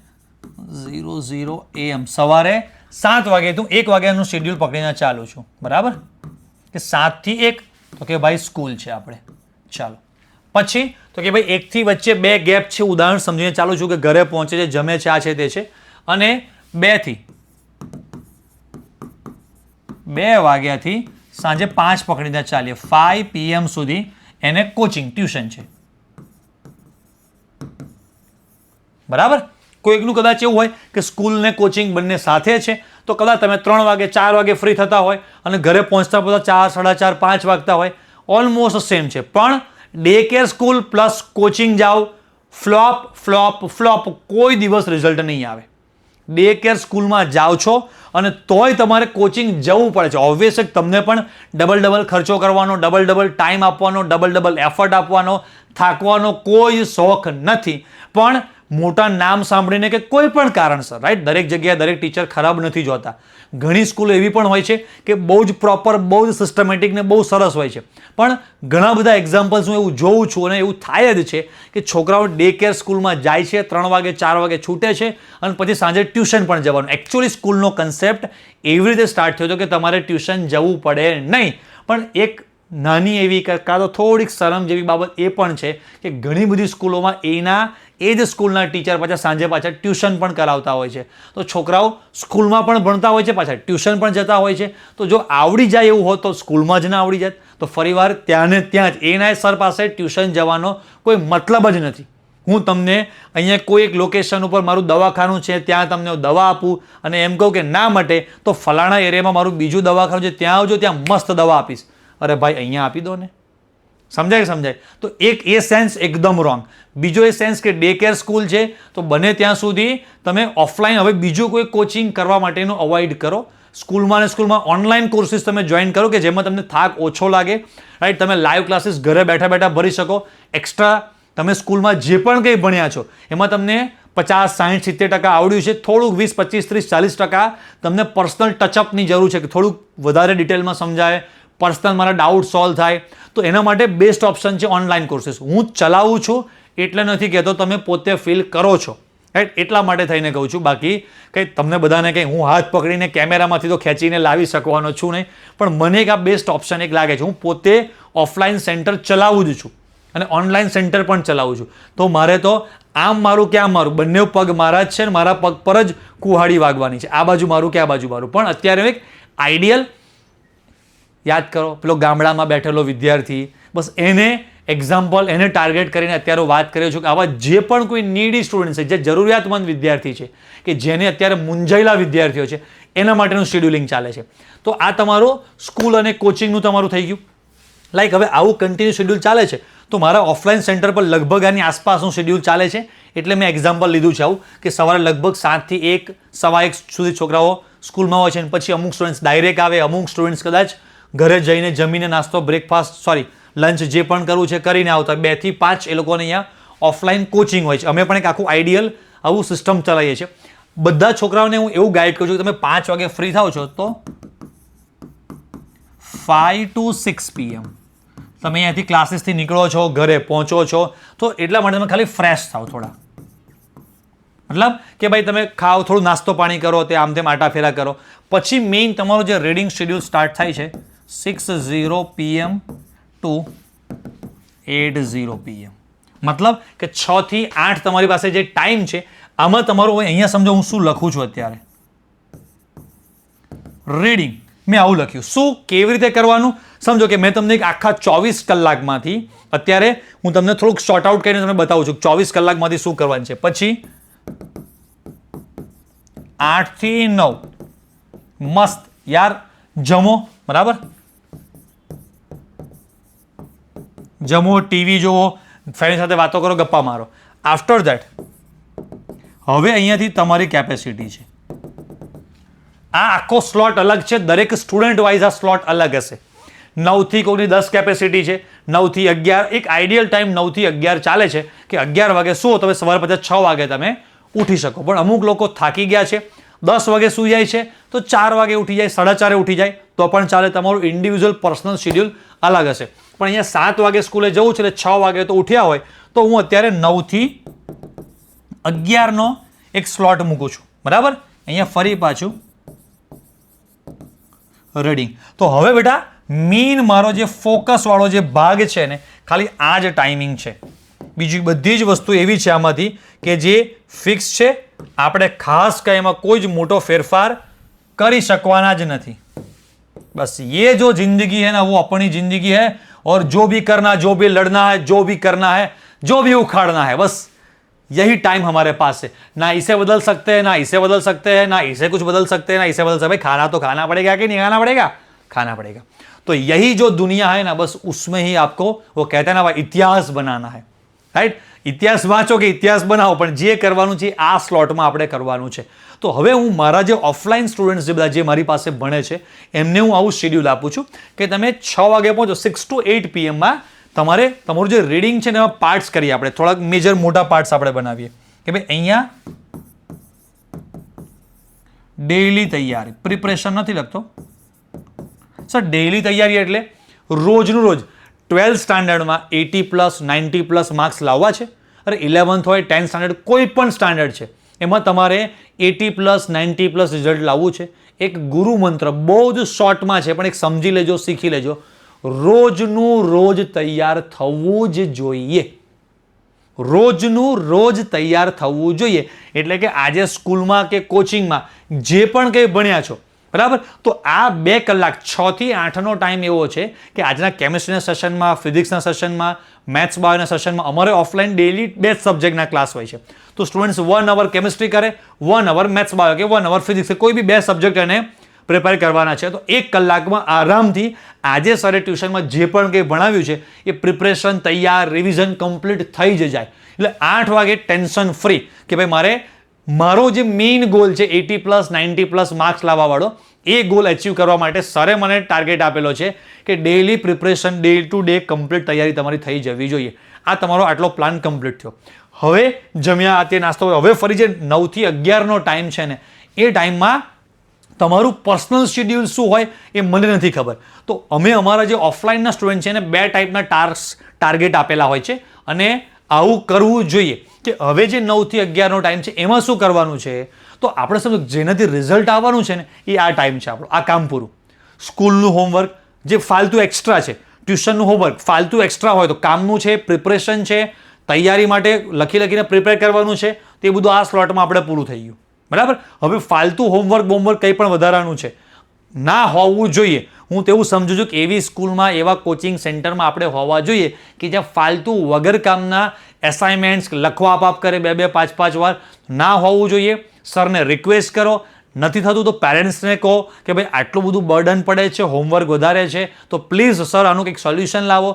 AM સવારે 7 વાગે તો 1 વાગ્યાનું શેડ્યુલ પકડીને ચાલું છું, બરાબર? કે 7 થી 1 તો કે ભાઈ સ્કૂલ છે આપણે. ચાલો પછી તો કે ભાઈ 1 થી વચ્ચે 2 ગેપ છે, ઉદાહરણ સમજીને ચાલુ છું કે ઘરે પહોંચે છે, જમે છે, આ છે તે છે, અને 2 થી 2 વાગ્યાથી સાંજે 5 પકડીને ચાલીએ 5 PM સુધી એને કોચિંગ ટ્યુશન છે, બરાબર. કોઈકનું કદાચ એવું હોય કે સ્કૂલ ને કોચિંગ બંને સાથે છે, તો કદાચ તમે 3 વાગે 4 વાગે ફ્રી થતા હોય અને ઘરે પહોંચતા 4, 4:30, 5 વાગતા હોય, ઓલમોસ્ટ સેમ છે. પણ day care school plus coaching જાઓ, ફ્લોપ ફ્લોપ ફ્લોપ, કોઈ દિવસ રિઝલ્ટ નહીં આવે. ડે કેર સ્કૂલમાં જાઓ છો અને તોય તમારે કોચિંગ જવું પડે છે. ઓબ્વિયસ તમને પણ ડબલ ખર્ચો કરવાનો, ડબલ ટાઈમ આપવાનો, ડબલ એફર્ટ આપવાનો, થાકવાનો કોઈ શોખ નથી. પણ મોટા નામ સાંભળીને કે કોઈ પણ કારણસર, રાઈટ, દરેક જગ્યાએ દરેક ટીચર ખરાબ નથી જોતા. ઘણી સ્કૂલો એવી પણ હોય છે કે બહુ જ પ્રોપર, બહુ જ સિસ્ટમેટિક ને બહુ સરસ હોય છે. પણ ઘણા બધા એક્ઝામ્પલ્સ હું એવું જોઉં છું અને એવું થાય જ છે કે છોકરાઓ ડે કેર સ્કૂલમાં જાય છે, 3 વાગે 4 વાગે છૂટે છે અને પછી સાંજે ટ્યુશન પણ જવાનું. એકચ્યુઅલી સ્કૂલનો કન્સેપ્ટ એવી રીતે સ્ટાર્ટ થયો હતો કે તમારે ટ્યુશન જવું પડે નહીં. પણ એક નાની એવી કાં તો થોડીક શરમ જેવી બાબત એ પણ છે કે ઘણી બધી સ્કૂલોમાં એ જ સ્કૂલના ટીચર સાંજે પાછા ટ્યુશન પણ કરાવતા હોય છે. તો છોકરાઓ સ્કૂલમાં પણ ભણતા હોય છે, પાછા ટ્યુશન પણ જતા હોય છે. તો જો આવડી જાય એવું હોત તો સ્કૂલમાં જ ના આવડી જાય, તો ફરીવાર ત્યાં ને ત્યાં જ એના સર પાસે ટ્યુશન જવાનો કોઈ મતલબ જ નથી. હું તમને અહીંયા કોઈ એક લોકેશન ઉપર મારું દવાખાનું છે, ત્યાં તમને દવા આપું અને એમ કહું કે ના મટે તો ફલાણા એરિયામાં મારું બીજું દવાખાનું છે, ત્યાં આવજો, ત્યાં મસ્ત દવા આપીશ. અરે ભાઈ, અહીંયા આપી દો ને. સમજાય? તો એક એ સેન્સ એકદમ રોંગ. બીજો એ સેન્સ કે ડે કેર સ્કૂલ છે તો બને ત્યાં સુધી તમે ઓફલાઈન હવે બીજું કોઈ કોચિંગ કરવા માટેનું અવોઇડ કરો. સ્કૂલમાં ઓનલાઈન કોર્સિસ તમે જોઈન કરો કે જેમાં તમને થાક ઓછો લાગે, રાઈટ. તમે લાઈવ ક્લાસીસ ઘરે બેઠા બેઠા ભરી શકો. એક્સ્ટ્રા તમે સ્કૂલમાં જે પણ કંઈ ભણ્યા છો એમાં તમને 50, 60, 70% આવડ્યું છે, થોડુંક 20, 25, 30, 40% તમને પર્સનલ ટચઅપની જરૂર છે કે થોડુંક વધારે ડિટેલમાં સમજાય, પર્સનલ મારા ડાઉટ સોલ્વ થાય. તો એના માટે બેસ્ટ ઓપ્શન છે ઓનલાઈન કોર્સિસ. હું ચલાવું છું એટલે નથી કહેતો, તમે પોતે ફીલ કરો છો, રાઈટ, એટલા માટે થઈને કહું છું. બાકી કંઈ તમને બધાને કંઈ હું હાથ પકડીને કેમેરામાંથી તો ખેંચીને લાવી શકવાનો છું નહીં. પણ મને એક આ બેસ્ટ ઓપ્શન એક લાગે છે. હું પોતે ઓફલાઈન સેન્ટર ચલાવું જ છું અને ઓનલાઈન સેન્ટર પણ ચલાવું છું. તો મારે તો આમ મારું કે આમ મારું, બંને પગ મારા જ છે ને મારા પગ પર જ કુહાડી વાગવાની છે. આ બાજુ મારું કે આ બાજુ મારું. પણ અત્યારે એક આઈડિયલ યાદ કરો, પેલો ગામડામાં બેઠેલો વિદ્યાર્થી, બસ એને એક્ઝામ્પલ, એને ટાર્ગેટ કરીને અત્યારે વાત કર્યો છું કે આવા જે પણ કોઈ નીડી સ્ટુડન્ટ છે, જે જરૂરિયાતમંદ વિદ્યાર્થી છે, કે જેને અત્યારે મૂંઝાયેલા વિદ્યાર્થીઓ છે, એના માટેનું શેડ્યુલિંગ ચાલે છે. તો આ તમારું સ્કૂલ અને કોચિંગનું તમારું થઈ ગયું. લાઈક હવે આવું કન્ટિન્યુ શેડ્યુલ ચાલે છે તો મારા ઓફલાઈન સેન્ટર પર લગભગ આની આસપાસનું શેડ્યુલ ચાલે છે. એટલે મેં એક્ઝામ્પલ લીધું છે આવું કે સવારે લગભગ 7 થી 1, 1:15 સુધી છોકરાઓ સ્કૂલમાં હોય છે અને પછી અમુક સ્ટુડન્ટ્સ ડાયરેક્ટ આવે, અમુક સ્ટુડન્ટ્સ કદાચ ઘરે જઈને જમીને નાસ્તો, બ્રેકફાસ્ટ, લંચ જે પણ કરવું છે કરીને આવતા. 2 થી 5 એ લોકોને અહીંયા ઓફલાઈન કોચિંગ હોય છે. અમે પણ એક આખું આઈડિયલ આવું સિસ્ટમ ચલાવીએ છીએ. બધા છોકરાઓને હું એવું ગાઈડ કરું છું કે તમે 5 વાગે ફ્રી થાવ છો તો 5 to 6 PM તમે અહીંયાથી ક્લાસીસથી નીકળો છો, ઘરે પહોંચો છો, તો એટલા માટે તમે ખાલી ફ્રેશ થાવ થોડા. મતલબ કે ભાઈ તમે ખાઓ, થોડું નાસ્તો પાણી કરો, તે આમ તેમ આટા ફેરા કરો. પછી મેઇન તમારું જે રીડિંગ શેડ્યુલ સ્ટાર્ટ થાય છે 6:00 PM to 8:00 PM. મતલબ કે 6 થી 8 તમારી પાસે જે ટાઈમ છે આમાં તમારું, અહીંયા સમજો હું શું લખું છું અત્યારે, રીડિંગ મેં આવું લખ્યું. શું, કેવી રીતે કરવાનું સમજો કે મેં તમને એક આખા 24 કલાકમાંથી અત્યારે હું તમને થોડુંક શોર્ટ આઉટ કરીને તમને બતાવું છું 24 કલાકમાંથી શું કરવાનું છે. પછી 8 થી 9 મસ્ત યાર જમો, બરાબર, જમો, ટીવી જુઓ, ફ્રેન્ડ સાથે વાતો કરો, ગપ્પા મારો. આફ્ટર ધેટ હવે અહીંયાથી તમારી કેપેસિટી છે. આ આખો સ્લોટ અલગ છે, દરેક સ્ટુડન્ટ વાઇઝ આ સ્લોટ અલગ હશે. 9 થી કોઈની 10 કેપેસિટી છે, 9 થી 11 એક આઈડિયલ ટાઈમ 9 થી 11 ચાલે છે કે 11 વાગે સુવો તમે સવારે પછી 6 વાગે તમે ઉઠી શકો. પણ અમુક લોકો થાકી ગયા છે, 10 વાગે સૂઈ જાય છે તો 4 વાગે ઉઠી જાય, 4:30 ઉઠી જાય તો પણ ચાલે. તમારું ઇન્ડિવિજ્યુઅલ પર્સનલ શેડ્યુલ અલગ હશે. પણ અહીંયા 7 વાગે સ્કૂલે જવું છે એટલે 6 વાગે તો ઉઠ્યા હોય તો હું અત્યારે 9 થી 11નો એક સ્લોટ મૂકું છું, બરાબર. અહીંયા ફરી પાછું રીડિંગ. તો હવે બેટા મેઇન મારો જે ફોકસ વાળો જે ભાગ છે ને ખાલી આ જ ટાઈમિંગ છે. બીજી બધી જ વસ્તુ એવી છે આમાંથી કે જે ફિક્સ છે. આપણે ખાસ કંઈ એમાં કોઈ જ મોટો ફેરફાર કરી શકવાના જ નથી. बस ये जो जिंदगी है ना वो अपनी जिंदगी है और जो भी करना, जो भी लड़ना है, जो भी करना है, जो भी उखाड़ना है, बस यही टाइम हमारे पास है. ना इसे बदल सकते हैं, ना इसे बदल सकते हैं, ना इसे कुछ बदल सकते हैं, ना इसे बदल सकते हैं. खाना तो खाना पड़ेगा कि नहीं खाना पड़ेगा? खाना पड़ेगा. तो यही जो दुनिया है ना, बस उसमें ही आपको वो कहते हैं ना भाई इतिहास बनाना है. राइट? ઇતિહાસ વાંચો કે ઇતિહાસ બનાવો, પણ જે કરવાનું છે આ સ્લોટમાં આપણે કરવાનું છે. તો હવે હું મારા જે ઓફલાઈન સ્ટુડન્ટ્સ જે બધા જે મારી પાસે ભણે છે એમને હું આવું શેડ્યુલ આપું છું કે તમે 6 વાગે પહોંચો, 6 to 8 PM તમારે તમારું જે રીડિંગ છે ને એમાં પાર્ટ્સ કરીએ. આપણે થોડાક મેજર મોટા પાર્ટ્સ આપણે બનાવીએ કે ભાઈ અહીંયા ડેઈલી તૈયારી, પ્રિપરેશન નથી લખતો સર. ડેઈલી તૈયારી એટલે રોજનું રોજ 12th સ્ટાન્ડર્ડમાં 80+, 90+ માર્ક્સ લાવવા છે. અરે 11th હોય, 10th સ્ટાન્ડર્ડ, કોઈ પણ સ્ટાન્ડર્ડ છે એમાં તમારે 80+, 90+ રિઝલ્ટ લાવવું છે. એક ગુરુ મંત્ર બહુ જ શોર્ટમાં છે, પણ એક સમજી લેજો, શીખી લેજો. રોજનું રોજ તૈયાર થવું જ જોઈએ. રોજનું રોજ તૈયાર થવું જોઈએ. એટલે કે આજે સ્કૂલમાં કે કોચિંગમાં જે પણ કંઈ ભણ્યા છો, બરાબર, તો આ 2 કલાક 6 થી 8નો ટાઈમ એવો છે કે આજના કેમિસ્ટ્રીના સેશનમાં, ફિઝિક્સના સેશનમાં, મેથ્સ બાયોના સેશનમાં અમારે ઓફલાઈન ડેલી 2 સબ્જેક્ટના ક્લાસ હોય છે. તો સ્ટુડન્ટ્સ 1 અવર કેમિસ્ટ્રી કરે, 1 અવર મેથ્સ બાયો કે 1 અવર ફિઝિક્સ, કોઈ બી 2 સબ્જેક્ટ એને પ્રિપેર કરવાના છે. તો 1 કલાકમાં આરામથી આજે સરે ટ્યુશનમાં જે પણ કંઈ ભણાવ્યું છે એ પ્રિપરેશન, તૈયાર, રિવિઝન કમ્પ્લીટ થઈ જ જાય. એટલે 8 વાગે ટેન્શન ફ્રી કે ભાઈ મારો જે મેઇન ગોલ છે 80+, 90+ માર્ક્સ લાવવાવાળો, એ ગોલ અચીવ કરવા માટે સરે મને ટાર્ગેટ આપેલો છે કે daily preparation, day to day complete તૈયારી તમારી થઈ જવી જોઈએ. આ તમારો આટલો પ્લાન કમ્પ્લીટ થયો. હવે જમ્યા, તે નાસ્તો, હવે ફરી જે 9 થી 11નો ટાઈમ છે ને એ ટાઈમમાં તમારું પર્સનલ શેડ્યુલ શું હોય એ મને નથી ખબર. તો અમે અમારા જે ઓફલાઈનના સ્ટુડન્ટ છે એને 2 ટાઈપના ટાર્ગેટ આપેલા હોય છે અને આવું કરવું જોઈએ કે હવે જે 9 થી 11નો ટાઈમ છે એમાં શું કરવાનું છે. તો આપણે સમજો જેનાથી રિઝલ્ટ આવવાનું છે ને એ આ ટાઈમ છે આપણો. આ કામ પૂરું. સ્કૂલનું હોમવર્ક જે ફાલતુ એક્સ્ટ્રા છે, ટ્યુશનનું હોમવર્ક ફાલતુ એક્સ્ટ્રા હોય તો કામનું છે, પ્રિપરેશન છે, તૈયારી માટે લખીને પ્રિપેર કરવાનું છે, તે બધું આ સ્લોટમાં આપણે પૂરું થઈ ગયું. બરાબર. હવે ફાલતુ હોમવર્ક કંઈ પણ વધારાનું છે ના હોવું જોઈએ. હું તેવું સમજુ છું કે એવી સ્કૂલમાં, એવા કોચિંગ સેન્ટરમાં આપણે હોવા જોઈએ કે જ્યાં ફાલતુ વગર કામના એસાઇનમેન્ટ્સ લખવા આપ કરે 2-2, 5-5 વાર ના હોવું જોઈએ. સરને રિક્વેસ્ટ કરો, નથી થતું તો પેરેન્ટ્સને કહો કે ભાઈ આટલું બધું બર્ડન પડે છે, હોમવર્ક વધારે છે, તો પ્લીઝ સર આનું કંઈક સોલ્યુશન લાવો.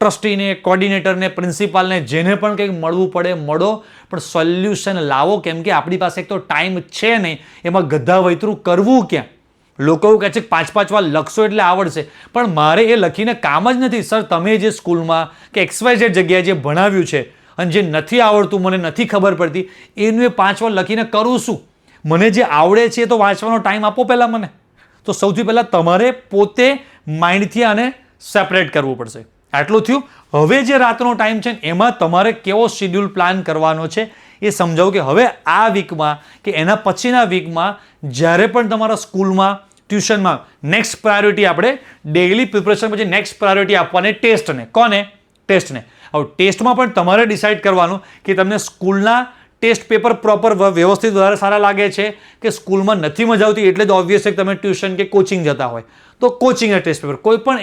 ટ્રસ્ટીને, કોર્ડિનેટરને, પ્રિન્સિપાલને, જેને પણ કંઈક મળવું પડે મળો, પણ સોલ્યુશન લાવો. કેમ કે આપણી પાસે એક તો ટાઈમ છે નહીં, એમાં ગધા વૈતરું કરવું ક્યાં. લોકો એવું કહે છે કે 5-5 વાર લખશો એટલે આવડશે, પણ મારે એ લખીને કામ જ નથી. સર તમે જે સ્કૂલમાં કે XYZ જગ્યાએ જે ભણાવ્યું છે અને જે નથી આવડતું, મને નથી ખબર પડતી, એનું એ 5 વાર લખીને કરું શું? મને જે આવડે છે એ તો વાંચવાનો ટાઈમ આપો પહેલાં મને. તો સૌથી પહેલાં તમારે પોતે માઇન્ડથી આને સેપરેટ કરવું પડશે. આટલું થયું. હવે જે રાતનો ટાઈમ છે એમાં તમારે કેવો શેડ્યુલ પ્લાન કરવાનો છે એ સમજાવું કે હવે આ વીકમાં કે એના પછીના વીકમાં જ્યારે પણ તમારા સ્કૂલમાં, ટ્યુશનમાં નેક્સ્ટ પ્રાયોરિટી આપણે ડેઇલી પ્રિપરેશન પછી નેક્સ્ટ પ્રાયોરિટી આપવાની ટેસ્ટને. કોને? ટેસ્ટને. હવે ટેસ્ટમાં પણ તમારે ડિસાઇડ કરવાનું કે તમને સ્કૂલના ટેસ્ટ પેપર પ્રોપર વ્યવસ્થિત વધારે સારા લાગે છે કે સ્કૂલમાં નથી મજા આવતી એટલે જ ઓબ્વિયસ છે કે તમે ટ્યુશન કે કોચિંગ જતા હોય તો કોચિંગના ટેસ્ટ પેપર. કોઈ પણ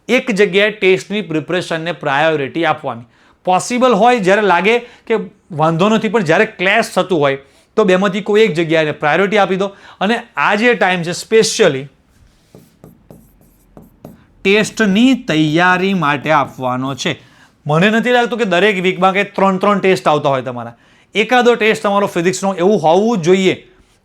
એક જગ્યાએ ટેસ્ટની પ્રિપરેશનને પ્રાયોરિટી આપવાની. પોસિબલ હોય જ્યારે લાગે કે વાંધો નથી, પણ જ્યારે ક્લેશ થતું હોય તો બેમાંથી કોઈ એક જગ્યાએ પ્રાયોરિટી આપી દો. અને આ જે ટાઈમ છે સ્પેશિયલી ટેસ્ટની તૈયારી માટે આપવાનો છે. મને નથી લાગતું કે દરેક વીકમાં કે 3 ટેસ્ટ આવતા હોય તમારા. એકાદો ટેસ્ટ તમારો ફિઝિક્સનો એવું હોવું જોઈએ.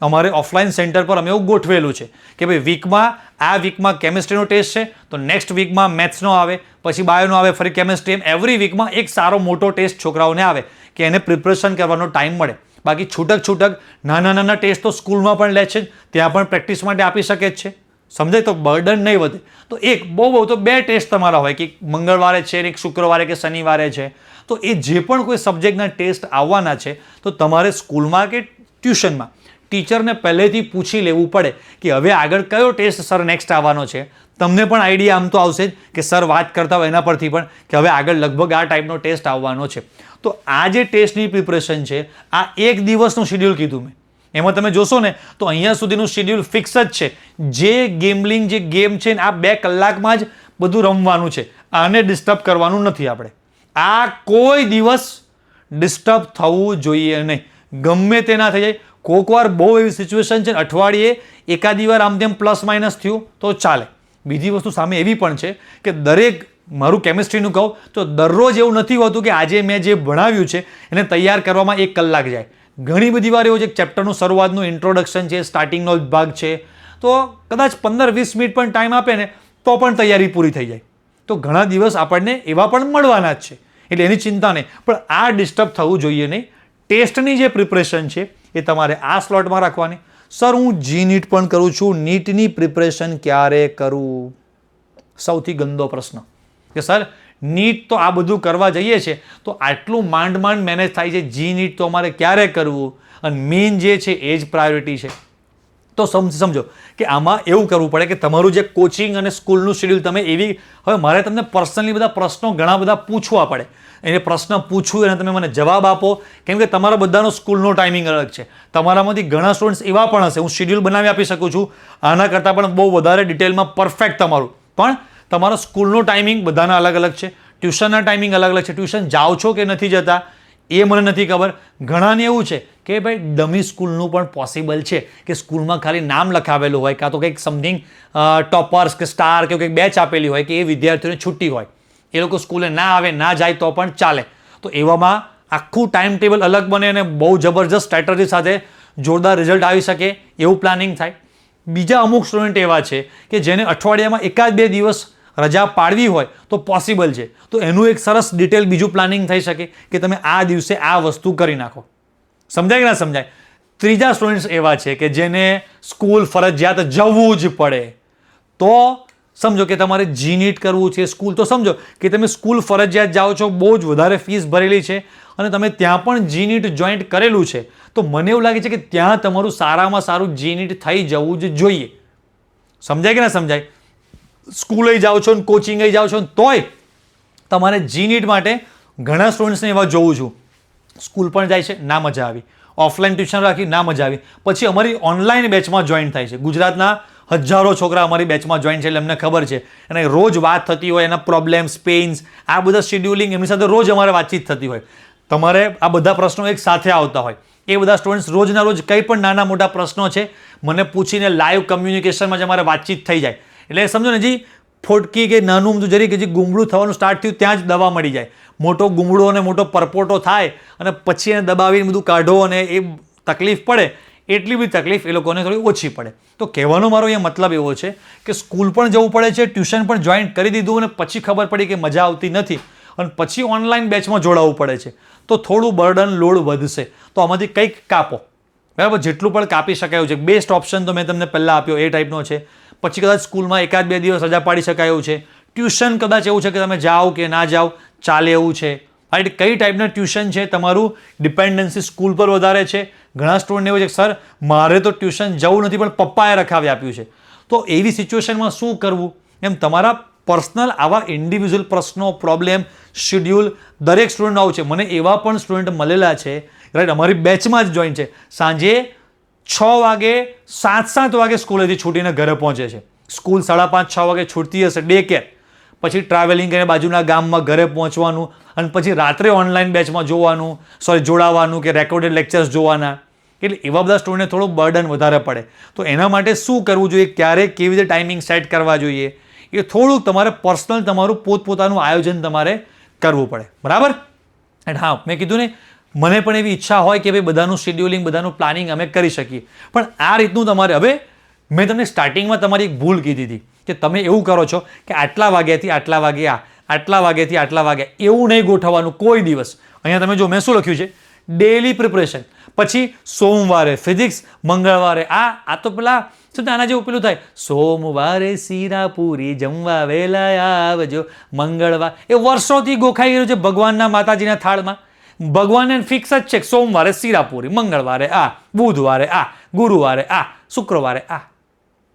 અમારે ઓફલાઈન સેન્ટર પર અમે એવું ગોઠવેલું છે કે ભાઈ આ વીકમાં કેમિસ્ટ્રીનો ટેસ્ટ છે તો નેક્સ્ટ વીકમાં મેથ્સનો આવે, પછી બાયોનો આવે, ફરી કેમિસ્ટ્રી. એમ એવરી વીકમાં એક સારો મોટો ટેસ્ટ છોકરાઓને આવે કે એને પ્રિપરેશન કરવાનો ટાઈમ મળે. બાકી છૂટક નાના ટેસ્ટ તો સ્કૂલમાં પણ લે છે, ત્યાં પણ પ્રેક્ટિસ માટે આપી શકે જ છે. સમજાય? તો બર્ડન નહીં વધે. તો બહુ તો 2 ટેસ્ટ તમારા હોય કે મંગળવારે છે, એક શુક્રવારે કે શનિવારે છે. તો એ જે પણ કોઈ સબ્જેક્ટના ટેસ્ટ આવવાના છે તો તમારે સ્કૂલમાં કે ટ્યુશનમાં ટીચરને પહેલેથી પૂછી લેવું પડે કે હવે આગળ કયો ટેસ્ટ સર નેક્સ્ટ આવવાનો છે, તમને પણ આઈડિયા આમ તો આવશે જ કે સર વાત કરતા હોય એના પરથી પણ કે હવે આગળ લગભગ આ ટાઈપનો ટેસ્ટ આવવાનો છે. તો આ જે ટેસ્ટની પ્રિપરેશન છે, આ એક દિવસનું શેડ્યુલ કીધું મેં. એમાં તમે જોશો ને તો અહીંયા સુધીનું શેડ્યુલ ફિક્સ જ છે. જે ગેમલિંગ જે ગેમ છે ને આ 2 કલાકમાં જ બધું રમવાનું છે. આને ડિસ્ટર્બ કરવાનું નથી આપણે. આ કોઈ દિવસ ડિસ્ટર્બ થવું જોઈએ નહીં. ગમે તે ના થઈ જાય. કોઈક વાર બહુ એવી સિચ્યુએશન છે, અઠવાડિયે એકાદી વાર આમ તેમ પ્લસ માઇનસ થયું તો ચાલે. બીજી વસ્તુ સામે એવી પણ છે કે દરેક, મારું કેમિસ્ટ્રીનું કહું તો દરરોજ એવું નથી હોતું કે આજે મેં જે ભણાવ્યું છે એને તૈયાર કરવામાં 1 કલાક જાય. ઘણી બધી વાર એવું છે કે ચેપ્ટરનું શરૂઆતનું ઇન્ટ્રોડક્શન છે, સ્ટાર્ટિંગનો ભાગ છે, તો કદાચ 15-20 મિનિટ પણ ટાઈમ આપે ને તો પણ તૈયારી પૂરી થઈ જાય. તો ઘણા દિવસ આપણને એવા પણ મળવાના જ છે, એટલે એની ચિંતા નહીં. પણ આ ડિસ્ટર્બ થવું જોઈએ નહીં. ટેસ્ટની જે પ્રિપરેશન છે એ તમારે આ સ્લોટમાં રાખવાની. સર હું જી નીટ પણ કરું છું, નીટની પ્રિપરેશન ક્યારે કરું? સૌથી ગંદો પ્રશ્ન કે સર નીટ તો આ બધું કરવા જઈએ છે તો આટલું માંડ મેનેજ થાય છે, જી નીટ તો અમારે ક્યારે કરવું? અને મેઇન જે છે એ જ પ્રાયોરિટી છે. તો સમજો કે આમાં એવું કરવું પડે કે તમારું જે કોચિંગ અને સ્કૂલનું શેડ્યુલ તમે એવી, હવે મારે તમને પર્સનલી બધા પ્રશ્નો ઘણા બધા પૂછવા પડે. એને પ્રશ્ન પૂછું અને તમે મને જવાબ આપો, કેમ કે તમારા બધાનો સ્કૂલનો ટાઈમિંગ અલગ છે. તમારામાંથી ઘણા સ્ટુડન્ટ્સ એવા પણ હશે, હું શેડ્યુલ બનાવી આપી શકું છું આના કરતાં પણ બહુ વધારે ડિટેલમાં પરફેક્ટ તમારું, પણ તમારો સ્કૂલનો ટાઈમિંગ બધાના અલગ અલગ છે, ટ્યુશનના ટાઈમિંગ અલગ અલગ છે. ટ્યુશન જાઓ છો કે નથી જતા એ મને નથી ખબર. ઘણાને એવું છે કે ભાઈ ડમી સ્કૂલનું પણ પોસિબલ છે કે સ્કૂલમાં ખાલી નામ લખાવેલું હોય, કાં તો કંઈક સમથિંગ ટોપર્સ કે સ્ટાર કે કંઈક બેચ આપેલી હોય કે એ વિદ્યાર્થીઓને છુટ્ટી હોય, એ લોકો સ્કૂલે ના આવે ના જાય તો પણ ચાલે. તો એવામાં આખું ટાઈમ ટેબલ અલગ બને અને બહુ જબરજસ્ત સ્ટ્રેટજી સાથે જોરદાર રિઝલ્ટ આવી શકે એવું પ્લાનિંગ થાય. બીજા અમુક સ્ટુડન્ટ એવા છે કે જેને અઠવાડિયામાં 1-2 દિવસ રજા પાડવી હોય તો પોસિબલ છે. તો એનું એક સરસ ડિટેલ બીજું પ્લાનિંગ થઈ શકે કે તમે આ દિવસે આ વસ્તુ કરી નાખો. સમજાય કે ના સમજાય? ત્રીજા સ્ટુડન્ટ્સ એવા છે કે જેને સ્કૂલ ફરજિયાત જવું જ પડે. તો સમજો કે તમારે જી નીટ કરવું છે, સ્કૂલ, તો સમજો કે તમે સ્કૂલ ફરજિયાત જાઓ છો, બહુ જ વધારે ફીસ ભરેલી છે અને તમે ત્યાં પણ જી નીટ જોઈન્ટ કરેલું છે, તો મને એવું લાગે છે કે ત્યાં તમારું સારામાં સારું જી નીટ થઈ જવું જ જોઈએ. સમજાય કે ના સમજાય? સ્કૂલે જાઓ છો ને કોચિંગે જાઓ છો ને તોય તમારે જી નીટ માટે ઘણા સ્ટુડન્ટ્સને એવા જોઉં છું, સ્કૂલ પણ જાય છે, ના મજા આવી, ઓફલાઈન ટ્યુશન રાખી, ના મજા આવી, પછી અમારી ઓનલાઈન બેચમાં જોઈન થાય છે. ગુજરાતના હજારો છોકરા અમારી બેચમાં જોઈન છે એટલે અમને ખબર છે, અને રોજ વાત થતી હોય, એના પ્રોબ્લેમ્સ, પેઇન્સ, આ બધા શેડ્યુલિંગ એમની સાથે રોજ અમારે વાતચીત થતી હોય. તમારે આ બધા પ્રશ્નો એક સાથે આવતા હોય, એ બધા સ્ટુડન્ટ્સ રોજના રોજ કંઈ પણ નાના મોટા પ્રશ્નો છે મને પૂછીને લાઈવ કમ્યુનિકેશનમાં જ અમારે વાતચીત થઈ જાય. એટલે સમજો ને, હજી ફોટકી કે નાનું ઊંધું જરી કે હજી ગુમડું થવાનું સ્ટાર્ટ થયું ત્યાં જ દવા મળી જાય. મોટો ગુમડો અને મોટો પરપોટો થાય અને પછી એને દબાવીને બધું કાઢો અને એ તકલીફ પડે, એટલી બધી તકલીફ એ લોકોને થોડી ઓછી પડે. તો કહેવાનો મારો એ મતલબ એવો છે કે સ્કૂલ પણ જવું પડે છે, ટ્યુશન પણ જોઈન્ટ કરી દીધું અને પછી ખબર પડી કે મજા આવતી નથી અને પછી ઓનલાઈન બેચમાં જોડાવવું પડે છે, તો થોડું બર્ડન લોડ વધશે. તો આમાંથી કંઈક કાપો, બરાબર? જેટલું પણ કાપી શકાય છે. બેસ્ટ ઓપ્શન તો મેં તમને પહેલાં આપ્યો એ ટાઈપનો છે. પછી કદાચ સ્કૂલમાં 1-2 દિવસ રજા પાડી શકાય એવું છે. ટ્યુશન કદાચ એવું છે કે તમે જાઓ કે ના જાઓ ચાલે એવું છે. રાઈટ? કઈ ટાઈપના ટ્યુશન છે, તમારું ડિપેન્ડન્સી સ્કૂલ પર વધારે છે. ઘણા સ્ટુડન્ટ એવું છે કે સર મારે તો ટ્યુશન જવું નથી પણ પપ્પાએ રખાવી આપ્યું છે. તો એવી સિચ્યુએશનમાં શું કરવું? એમ તમારા પર્સનલ આવા ઇન્ડિવિજ્યુઅલ પ્રશ્નો, પ્રોબ્લેમ, શેડ્યુલ દરેક સ્ટુડન્ટ આવું છે. મને એવા પણ સ્ટુડન્ટ મળેલા છે, રાઈટ, અમારી બેચમાં જ જોઈન છે, સાંજે 6 વાગે 7 વાગે સ્કૂલેથી છૂટીને ઘરે પહોંચે છે. સ્કૂલ 5:30-6 વાગે છૂટતી હશે, ડે કેર, પછી ટ્રાવેલિંગ કરીને બાજુના ગામમાં ઘરે પહોંચવાનું અને પછી રાત્રે ઓનલાઈન બેચમાં જોડાવાનું કે રેકોર્ડેડ લેક્ચર્સ જોવાના. એટલે એવા બધા સ્ટુડન્ટને થોડું બર્ડન વધારે પડે. તો એના માટે શું કરવું જોઈએ, ક્યારે કેવી રીતે ટાઈમિંગ સેટ કરવા જોઈએ, એ થોડુંક તમારે પર્સનલ તમારું પોતપોતાનું આયોજન તમારે કરવું પડે, બરાબર? એન્ડ હા, મેં કીધું ને, મને પણ એવી ઈચ્છા હોય કે ભાઈ બધાનું શેડ્યુલિંગ, બધાનું પ્લાનિંગ અમે કરી શકીએ, પણ આ રીતનું તમારે, હવે મેં તમને સ્ટાર્ટિંગમાં તમારી એક ભૂલ કીધી હતી કે તમે એવું કરો છો કે આટલા વાગ્યાથી આટલા વાગે આટલા વાગ્યાથી આટલા વાગ્યા, એવું નહીં ગોઠવવાનું કોઈ દિવસ. અહીંયા તમે જો મેં શું લખ્યું છે, ડેલી પ્રિપરેશન, પછી સોમવારે ફિઝિક્સ, મંગળવારે આ તો પેલા શું આના જેવું પેલું થાય, સોમવારે શીરા પૂરી જમવા વહેલા આવજો, મંગળવાર, એ વર્ષોથી ગોખાઈ ગયું છે ભગવાનના માતાજીના થાળમાં. ભગવાનને ફિક્સ જ છે, સોમવારે શીરાપુરી, મંગળવારે આ, બુધવારે આ, ગુરુવારે આ, શુક્રવારે આ.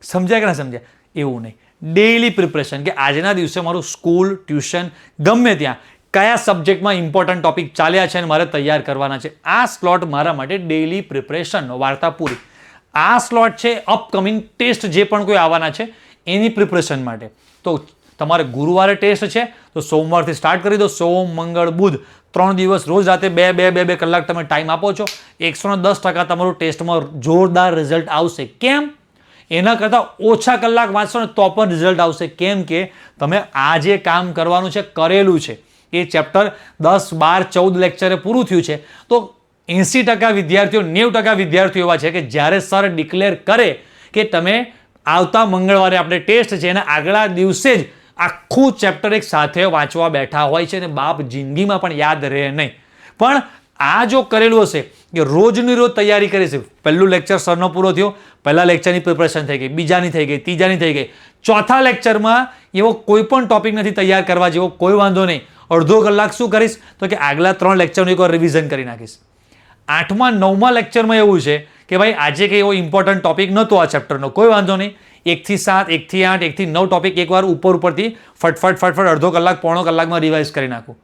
સમજાય કે ના સમજાય? એવું નહીં. ડેઇલી પ્રિપરેશન, કે આજના દિવસે મારું સ્કૂલ, ટ્યુશન, ગમે ત્યાં કયા સબ્જેક્ટમાં ઇમ્પોર્ટન્ટ ટોપિક ચાલ્યા છે અને મારે તૈયાર કરવાના છે. આ સ્લોટ મારા માટે ડેઇલી પ્રિપરેશનનો, વાર્તા પૂરી. આ સ્લોટ છે અપકમિંગ ટેસ્ટ જે પણ કોઈ આવવાના છે એની પ્રિપરેશન માટે. તો તમારે ગુરુવારે ટેસ્ટ છે તો સોમવારથી સ્ટાર્ટ કરી દો. સોમ, મંગળ, બુધ 3 દિવસ રોજ રાતે 2 કલાક તમે ટાઈમ આપો છો, 110% તમારું ટેસ્ટમાં જોરદાર રિઝલ્ટ આવશે. કેમ? એના કરતાં ઓછા કલાક વાંચશો ને તો પણ રિઝલ્ટ આવશે. કેમ કે તમે આ જે કામ કરવાનું છે કરેલું છે. એ ચેપ્ટર 10, 12, 14 લેક્ચરે પૂરું થયું છે. તો 80% વિદ્યાર્થીઓ, 90% વિદ્યાર્થીઓ એવા છે કે જ્યારે સર ડિક્લેર કરે કે તમે આવતા મંગળવારે આપણે ટેસ્ટ છે એના આગલા દિવસે જ આખું ચેપ્ટર એક સાથે વાંચવા બેઠા હોય છે, અને બાપ જિંદગીમાં પણ યાદ રહે નહીં. પણ આ જો કરેલું હશે કે રોજની રોજ તૈયારી કરી છે, પહેલું લેક્ચર સરનો પૂરો થયો, પહેલા લેક્ચરની પ્રિપરેશન થઈ ગઈ, બીજાની થઈ ગઈ, ત્રીજાની થઈ ગઈ, ચોથા લેક્ચરમાં એવો કોઈ પણ ટોપિક નથી તૈયાર કરવા જેવો, કોઈ વાંધો નહીં. અડધો કલાક શું કરીશ તો કે આગલા 3 લેક્ચરનું એકવાર રિવિઝન કરી નાખીશ. 8મા 9મા લેક્ચરમાં એવું છે કે ભાઈ આજે કંઈ એવો ઇમ્પોર્ટન્ટ ટોપિક નહોતો આ ચેપ્ટરનો, કોઈ વાંધો નહીં. 1 થી 7, 1 થી 8, 1 થી 9 ટોપિક એકવાર ઉપરથી ફટફટ અડધો કલાક, પોણો કલાકમાં રિવાઇઝ કરી નાખું.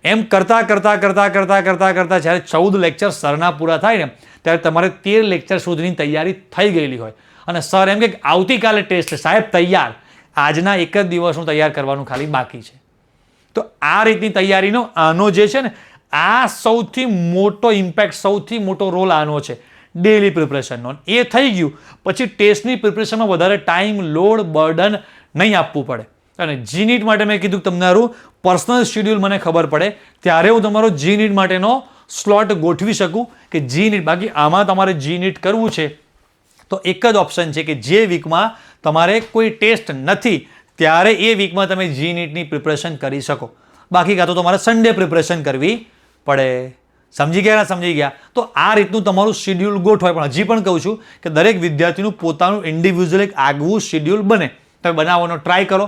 એમ કરતાં જ્યારે 14 લેક્ચર સરના પૂરા થાય ને ત્યારે તમારે 13 લેક્ચર સુધીની તૈયારી થઈ ગયેલી હોય અને સર એમ કે આવતીકાલે ટેસ્ટ સાહેબ તૈયાર, આજના એક જ દિવસનું તૈયાર કરવાનું ખાલી બાકી છે. તો આ રીતની તૈયારીનો આનો જે છે ને આ સૌથી મોટો ઇમ્પેક્ટ, સૌથી મોટો રોલ આનો છે ડેઇલી પ્રિપરેશનનો. એ થઈ ગયું પછી ટેસ્ટની પ્રિપરેશનમાં વધારે ટાઈમ, લોડ, બર્ડન નહીં આપવું પડે. અને જી નીટ માટે મેં કીધું કે તમારું પર્સનલ શેડ્યુલ મને ખબર પડે ત્યારે હું તમારો જી નીટ માટેનો સ્લોટ ગોઠવી શકું કે જી નીટ. બાકી આમાં તમારે જી નીટ કરવું છે તો એક જ ઓપ્શન છે કે જે વીકમાં તમારે કોઈ ટેસ્ટ નથી ત્યારે એ વીકમાં તમે જી નીટની પ્રિપરેશન કરી શકો. બાકી કાં તો તમારે સન્ડે પ્રિપરેશન કરવી પડે. સમજી ગયા? સમજી ગયા? તો આ રીતનું તમારું શેડ્યુલ ગોઠવાય. પણ હજી પણ કહું છું કે દરેક વિદ્યાર્થીનું પોતાનું ઇન્ડિવિજ્યુઅલ એક આગવું શેડ્યુલ બને. તમે બનાવવાનો ટ્રાય કરો.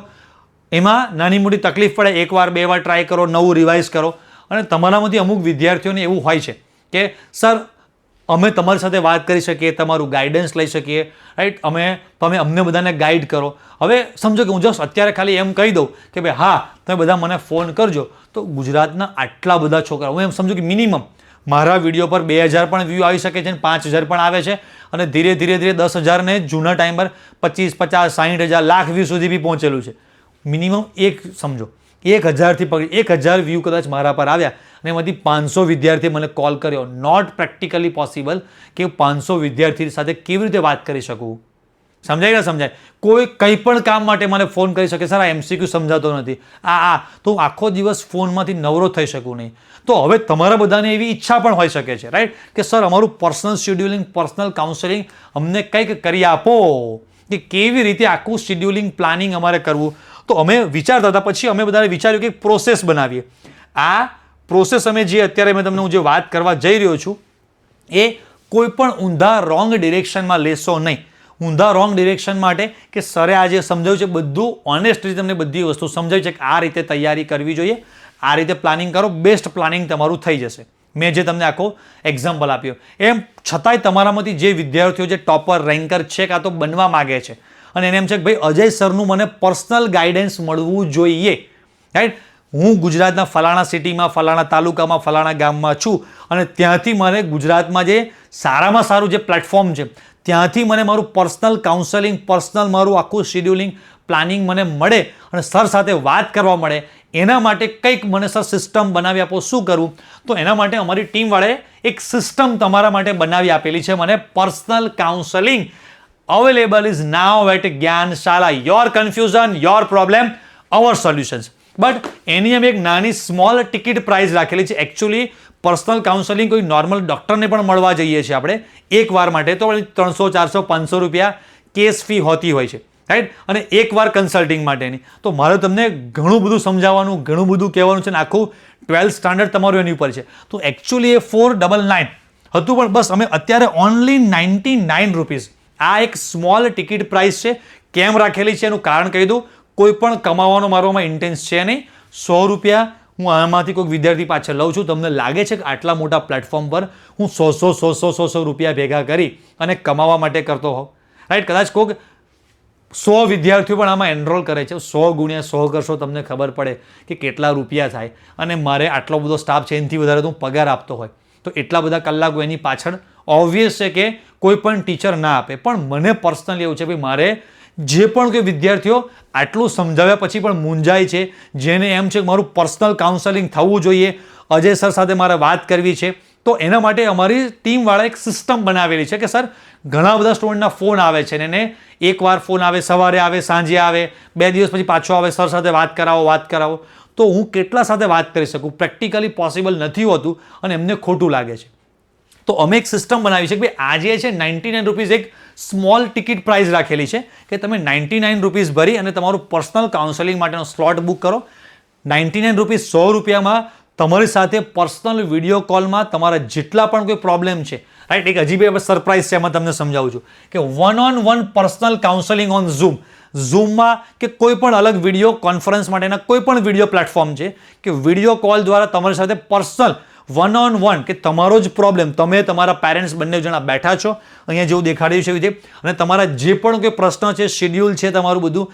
એમાં નાની મોટી તકલીફ પડે, 1 વાર 2 વાર ટ્રાય કરો, નવું રિવાઇઝ કરો. અને તમારામાંથી અમુક વિદ્યાર્થીઓને એવું હોય છે કે સર અમે તમારી સાથે વાત કરી શકીએ, તમારું ગાઈડન્સ લઈ શકીએ, રાઈટ, તમે અમને બધાને ગાઈડ કરો. હવે સમજો કે હું જસ્ટ અત્યારે ખાલી એમ કહી દઉં કે ભાઈ હા તમે બધા મને ફોન કરજો, તો ગુજરાતના આટલા બધા છોકરા, હું એમ સમજુ કે મિનિમમ મારા વિડીયો પર 2000 પણ વ્યૂ આવી શકે છે અને 5000 પણ આવે છે અને ધીરે ધીરે 10,000 ને જૂના ટાઈમ પર 25, 50, 60,000, લાખ વ્યૂ સુધી બી પહોંચેલું છે. મિનિમમ એક સમજો 1000થી પકડી 1000 વ્યૂ કદાચ મારા પર આવ્યા અને એમાંથી 500 વિદ્યાર્થીએ મને કોલ કર્યો. નોટ પ્રેક્ટિકલી પોસિબલ કે 500 વિદ્યાર્થી સાથે કેવી રીતે વાત કરી શકું. સમજાય કે સમજાય? કોઈ કંઈ પણ કામ માટે મને ફોન કરી શકે, સર આ MCQ સમજાતો નથી, તો હું આખો દિવસ ફોનમાંથી નવરો થઈ શકું નહીં. તો હવે તમારા બધાને એવી ઈચ્છા પણ હોઈ શકે છે, રાઈટ, કે સર અમારું પર્સનલ શેડ્યુલિંગ, પર્સનલ કાઉન્સેલિંગ અમને કંઈક કરી આપો કે કેવી રીતે આખું શેડ્યુલિંગ, પ્લાનિંગ અમારે કરવું. તો અમે વિચારતા હતા, પછી અમે બધાએ વિચાર્યું કે પ્રોસેસ બનાવીએ. આ પ્રોસેસ અમે જે અત્યારે હું જે વાત કરવા જઈ રહ્યો છું એ કોઈ પણ ઊંધા રોંગ ડિરેક્શનમાં લેશો નહીં. ઊંધા રોંગ ડિરેક્શન માટે કે સરે આ જે સમજાવ્યું છે બધું ઓનેસ્ટ રીતે તમને બધી વસ્તુ સમજાવી છે કે આ રીતે તૈયારી કરવી જોઈએ, આ રીતે પ્લાનિંગ કરો, બેસ્ટ પ્લાનિંગ તમારું થઈ જશે. મેં જે તમને આખો એક્ઝામ્પલ આપ્યો એમ છતાંય તમારામાંથી જે વિદ્યાર્થીઓ જે ટોપર, રેન્કર છે કાં તો બનવા માગે છે અને એને એમ છે કે ભાઈ અજય સરનું મને પર્સનલ ગાઈડન્સ મળવું જોઈએ, રાઈટ, હું ગુજરાતના ફલાણા સિટીમાં, ફલાણા તાલુકામાં, ફલાણા ગામમાં છું અને ત્યાંથી મને ગુજરાતમાં જે સારામાં સારું જે પ્લેટફોર્મ છે ત્યાંથી મને મારું પર્સનલ કાઉન્સેલિંગ, પર્સનલ મારું આખું શેડ્યુલિંગ, પ્લાનિંગ મને મળે અને સર સાથે વાત કરવા મળે. એના માટે કંઈક મને સર સિસ્ટમ બનાવી આપો. શું કરવું? તો એના માટે અમારી ટીમવાળાએ એક સિસ્ટમ તમારા માટે બનાવી આપેલી છે. મને personal counselling available is now at Gyanshala. Your confusion, your problem, our solutions. But any અમે એક નાની સ્મોલ ટિકિટ પ્રાઇસ રાખેલી છે. એકચ્યુઅલી પર્સનલ કાઉન્સેલિંગ કોઈ નોર્મલ ડૉક્ટરને પણ મળવા જઈએ છીએ આપણે એકવાર માટે તો 300, 400, 500 રૂપિયા કેસ ફી હોતી હોય છે, રાઈટ, અને એકવાર કન્સલ્ટિંગ માટેની. તો મારે તમને ઘણું બધું સમજાવવાનું, ઘણું બધું કહેવાનું છે ને આખું 12th સ્ટાન્ડર્ડ તમારું એની ઉપર છે. તો એકચ્યુઅલી એ 499 હતું પણ બસ અમે અત્યારે ઓનલી 99 રૂપીઝ આ એક સ્મોલ ટિકિટ પ્રાઇસ છે. કેમ રાખેલી છે એનું કારણ કહી દઉં. કોઈ પણ કમાવાનો મારોમાં ઇન્ટેન્સ છે નહીં. 100 રૂપિયા હું આમાંથી કોઈક વિદ્યાર્થી પાછળ લઉં છું. તમને લાગે છે કે આટલા મોટા પ્લેટફોર્મ પર હું 100 રૂપિયા ભેગા કરી અને કમાવા માટે કરતો હોઉં, રાઈટ? કદાચ કોઈક 100 વિદ્યાર્થીઓ પણ આમાં એનરોલ કરે છે. 100 ગુણ્યા 100 કરશો તમને ખબર પડે કે કેટલા રૂપિયા થાય. અને મારે આટલો બધો સ્ટાફ છે, એનાથી વધારે હું પગાર આપતો હોય તો એટલા બધા કલાકો એની પાછળ ઓબ્વિયસ છે કે કોઈ પણ ટીચર ના આપે. પણ મને પર્સનલી એવું છે ભાઈ, મારે જે પણ કોઈ વિદ્યાર્થીઓ આટલું સમજાવ્યા પછી પણ મૂંઝાય છે, જેને એમ છે કે મારું પર્સનલ કાઉન્સેલિંગ થવું જોઈએ, અજય સર સાથે મારે વાત કરવી છે, તો એના માટે અમારી ટીમવાળા એક સિસ્ટમ બનાવેલી છે કે સર ઘણા બધા સ્ટુડન્ટના ફોન આવે છે ને એને એકવાર ફોન આવે, સવારે આવે, સાંજે આવે, 2 દિવસ પછી પાછો આવે, સર સાથે વાત કરાવો. તો હું કેટલા સાથે વાત કરી શકું? પ્રેક્ટિકલી પોસિબલ નથી હોતું અને એમને ખોટું લાગે છે. તો અમે એક સિસ્ટમ બનાવી છે કે ભાઈ આજે છે 99 રૂપીઝ એક સ્મોલ ટિકિટ પ્રાઇસ રાખેલી છે કે તમે 99 રૂપીઝ ભરી અને તમારું પર્સનલ કાઉન્સેલિંગ માટેનો સ્લોટ બુક કરો. 99 રૂપીઝ 100 રૂપિયામાં તમારી સાથે પર્સનલ વિડીયો કોલમાં તમારા જેટલા પણ કોઈ પ્રોબ્લેમ છે, રાઈટ, એક હજી બી સરપ્રાઇઝ છે, એમાં તમને સમજાવું છું કે 1-on-1 પર્સનલ કાઉન્સેલિંગ ઓન ઝૂમમાં કે કોઈ પણ અલગ વિડીયો કોન્ફરન્સ માટેના કોઈ પણ વિડીયો પ્લેટફોર્મ છે કે વિડીયો કોલ દ્વારા તમારી સાથે પર્સનલ 1-on-1 કે તમારો જ પ્રોબ્લેમ, તમે તમારા પેરેન્ટ્સ બંને જણા બેઠા છો અહીંયા જેવું દેખાડ્યું છે એવી રીતે, અને તમારા જે પણ કોઈ પ્રશ્ન છે, શેડ્યુલ છે તમારું બધું,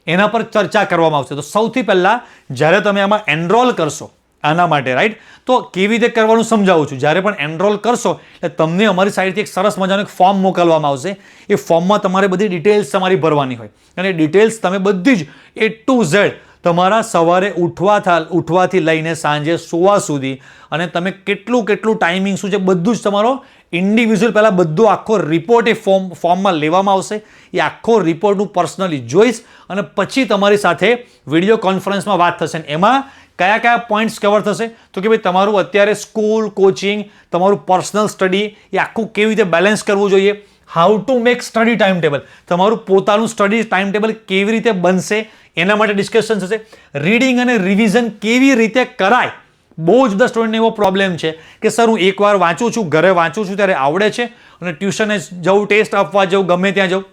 એના પર ચર્ચા કરવામાં આવશે. તો સૌથી પહેલાં જ્યારે તમે આમાં એનરોલ કરશો આના માટે, રાઈટ, તો કેવી રીતે કરવાનું સમજાવું છું. જ્યારે પણ એનરોલ કરશો એટલે તમને અમારી સાઈડથી એક સરસ મજાનું એક ફોર્મ મોકલવામાં આવશે. એ ફોર્મમાં તમારે બધી ડિટેલ્સ તમારી ભરવાની હોય અને ડિટેલ્સ તમે બધી જ A to Z તમારા સવારે ઉઠવાથી લઈને સાંજે સૂવા સુધી અને તમે કેટલું ટાઈમિંગ શું છે બધું જ તમારો ઇન્ડિવિજ્યુઅલ પહેલાં બધો આખો રિપોર્ટ એ ફોર્મમાં લેવામાં આવશે. એ આખો રિપોર્ટ હું પર્સનલી જોઈશ અને પછી તમારી સાથે વિડીયો કોન્ફરન્સમાં વાત થશે. એમાં કયા પોઈન્ટ્સ કવર થશે તો કે ભાઈ તમારું અત્યારે સ્કૂલ, કોચિંગ, તમારું પર્સનલ સ્ટડી એ આખું કેવી રીતે બેલેન્સ કરવું જોઈએ, how to make study time table, તમારું પોતાનું સ્ટડી ટાઈમ ટેબલ કેવી રીતે બનશે એના માટે ડિસ્કશન થશે. રીડિંગ અને રિવિઝન કેવી રીતે કરાય. બહુ જ બધા સ્ટુડન્ટને એવો પ્રોબ્લેમ છે કે સર હું એકવાર વાંચું છું, ઘરે વાંચું છું ત્યારે આવડે છે અને ટ્યુશને જવું, ટેસ્ટ આપવા જવું, ગમે ત્યાં જવું,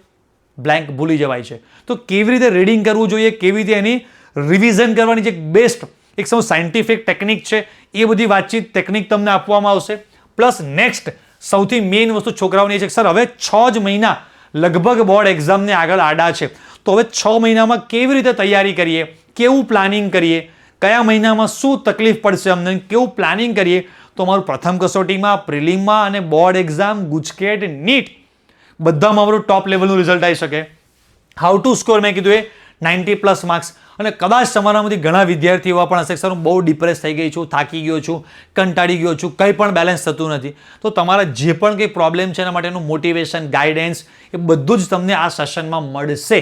બ્લેન્ક ભૂલી જવાય છે. તો કેવી રીતે રીડિંગ કરવું જોઈએ, કેવી રીતે એની રિવિઝન કરવાની જે બેસ્ટ એક સાયન્ટિફિક ટેકનિક છે એ બધી વાતચીત ટેકનિક તમને આપવામાં આવશે. પ્લસ નેક્સ્ટ સૌથી મેઇન વસ્તુ છોકરાઓની છે કે સર હવે 6 જ મહિના લગભગ બોર્ડ એક્ઝામને આગળ આડા છે, તો હવે 6 મહિનામાં કેવી રીતે તૈયારી કરીએ, કેવું પ્લાનિંગ કરીએ, કયા મહિનામાં શું તકલીફ પડશે અમને, કેવું પ્લાનિંગ કરીએ તો અમારું પ્રથમ કસોટીમાં, પ્રિલિમમાં અને બોર્ડ એક્ઝામ, ગુજકેટ, નીટ બધામાં અમારું ટોપ લેવલનું રિઝલ્ટ આવી શકે. હાઉ ટુ સ્કોર મેં કીધું એ 90+ માર્ક્સ. અને કદાચ તમારામાંથી ઘણા વિદ્યાર્થીઓ એવા પણ હશે સર હું બહુ ડિપ્રેસ થઈ ગઈ છું, થાકી ગયો છું, કંટાળી ગયો છું, કંઈ પણ બેલેન્સ થતું નથી, તો તમારા જે પણ કંઈ પ્રોબ્લેમ છે એના માટેનું મોટિવેશન, ગાઈડન્સ એ બધું જ તમને આ સેશનમાં મળશે.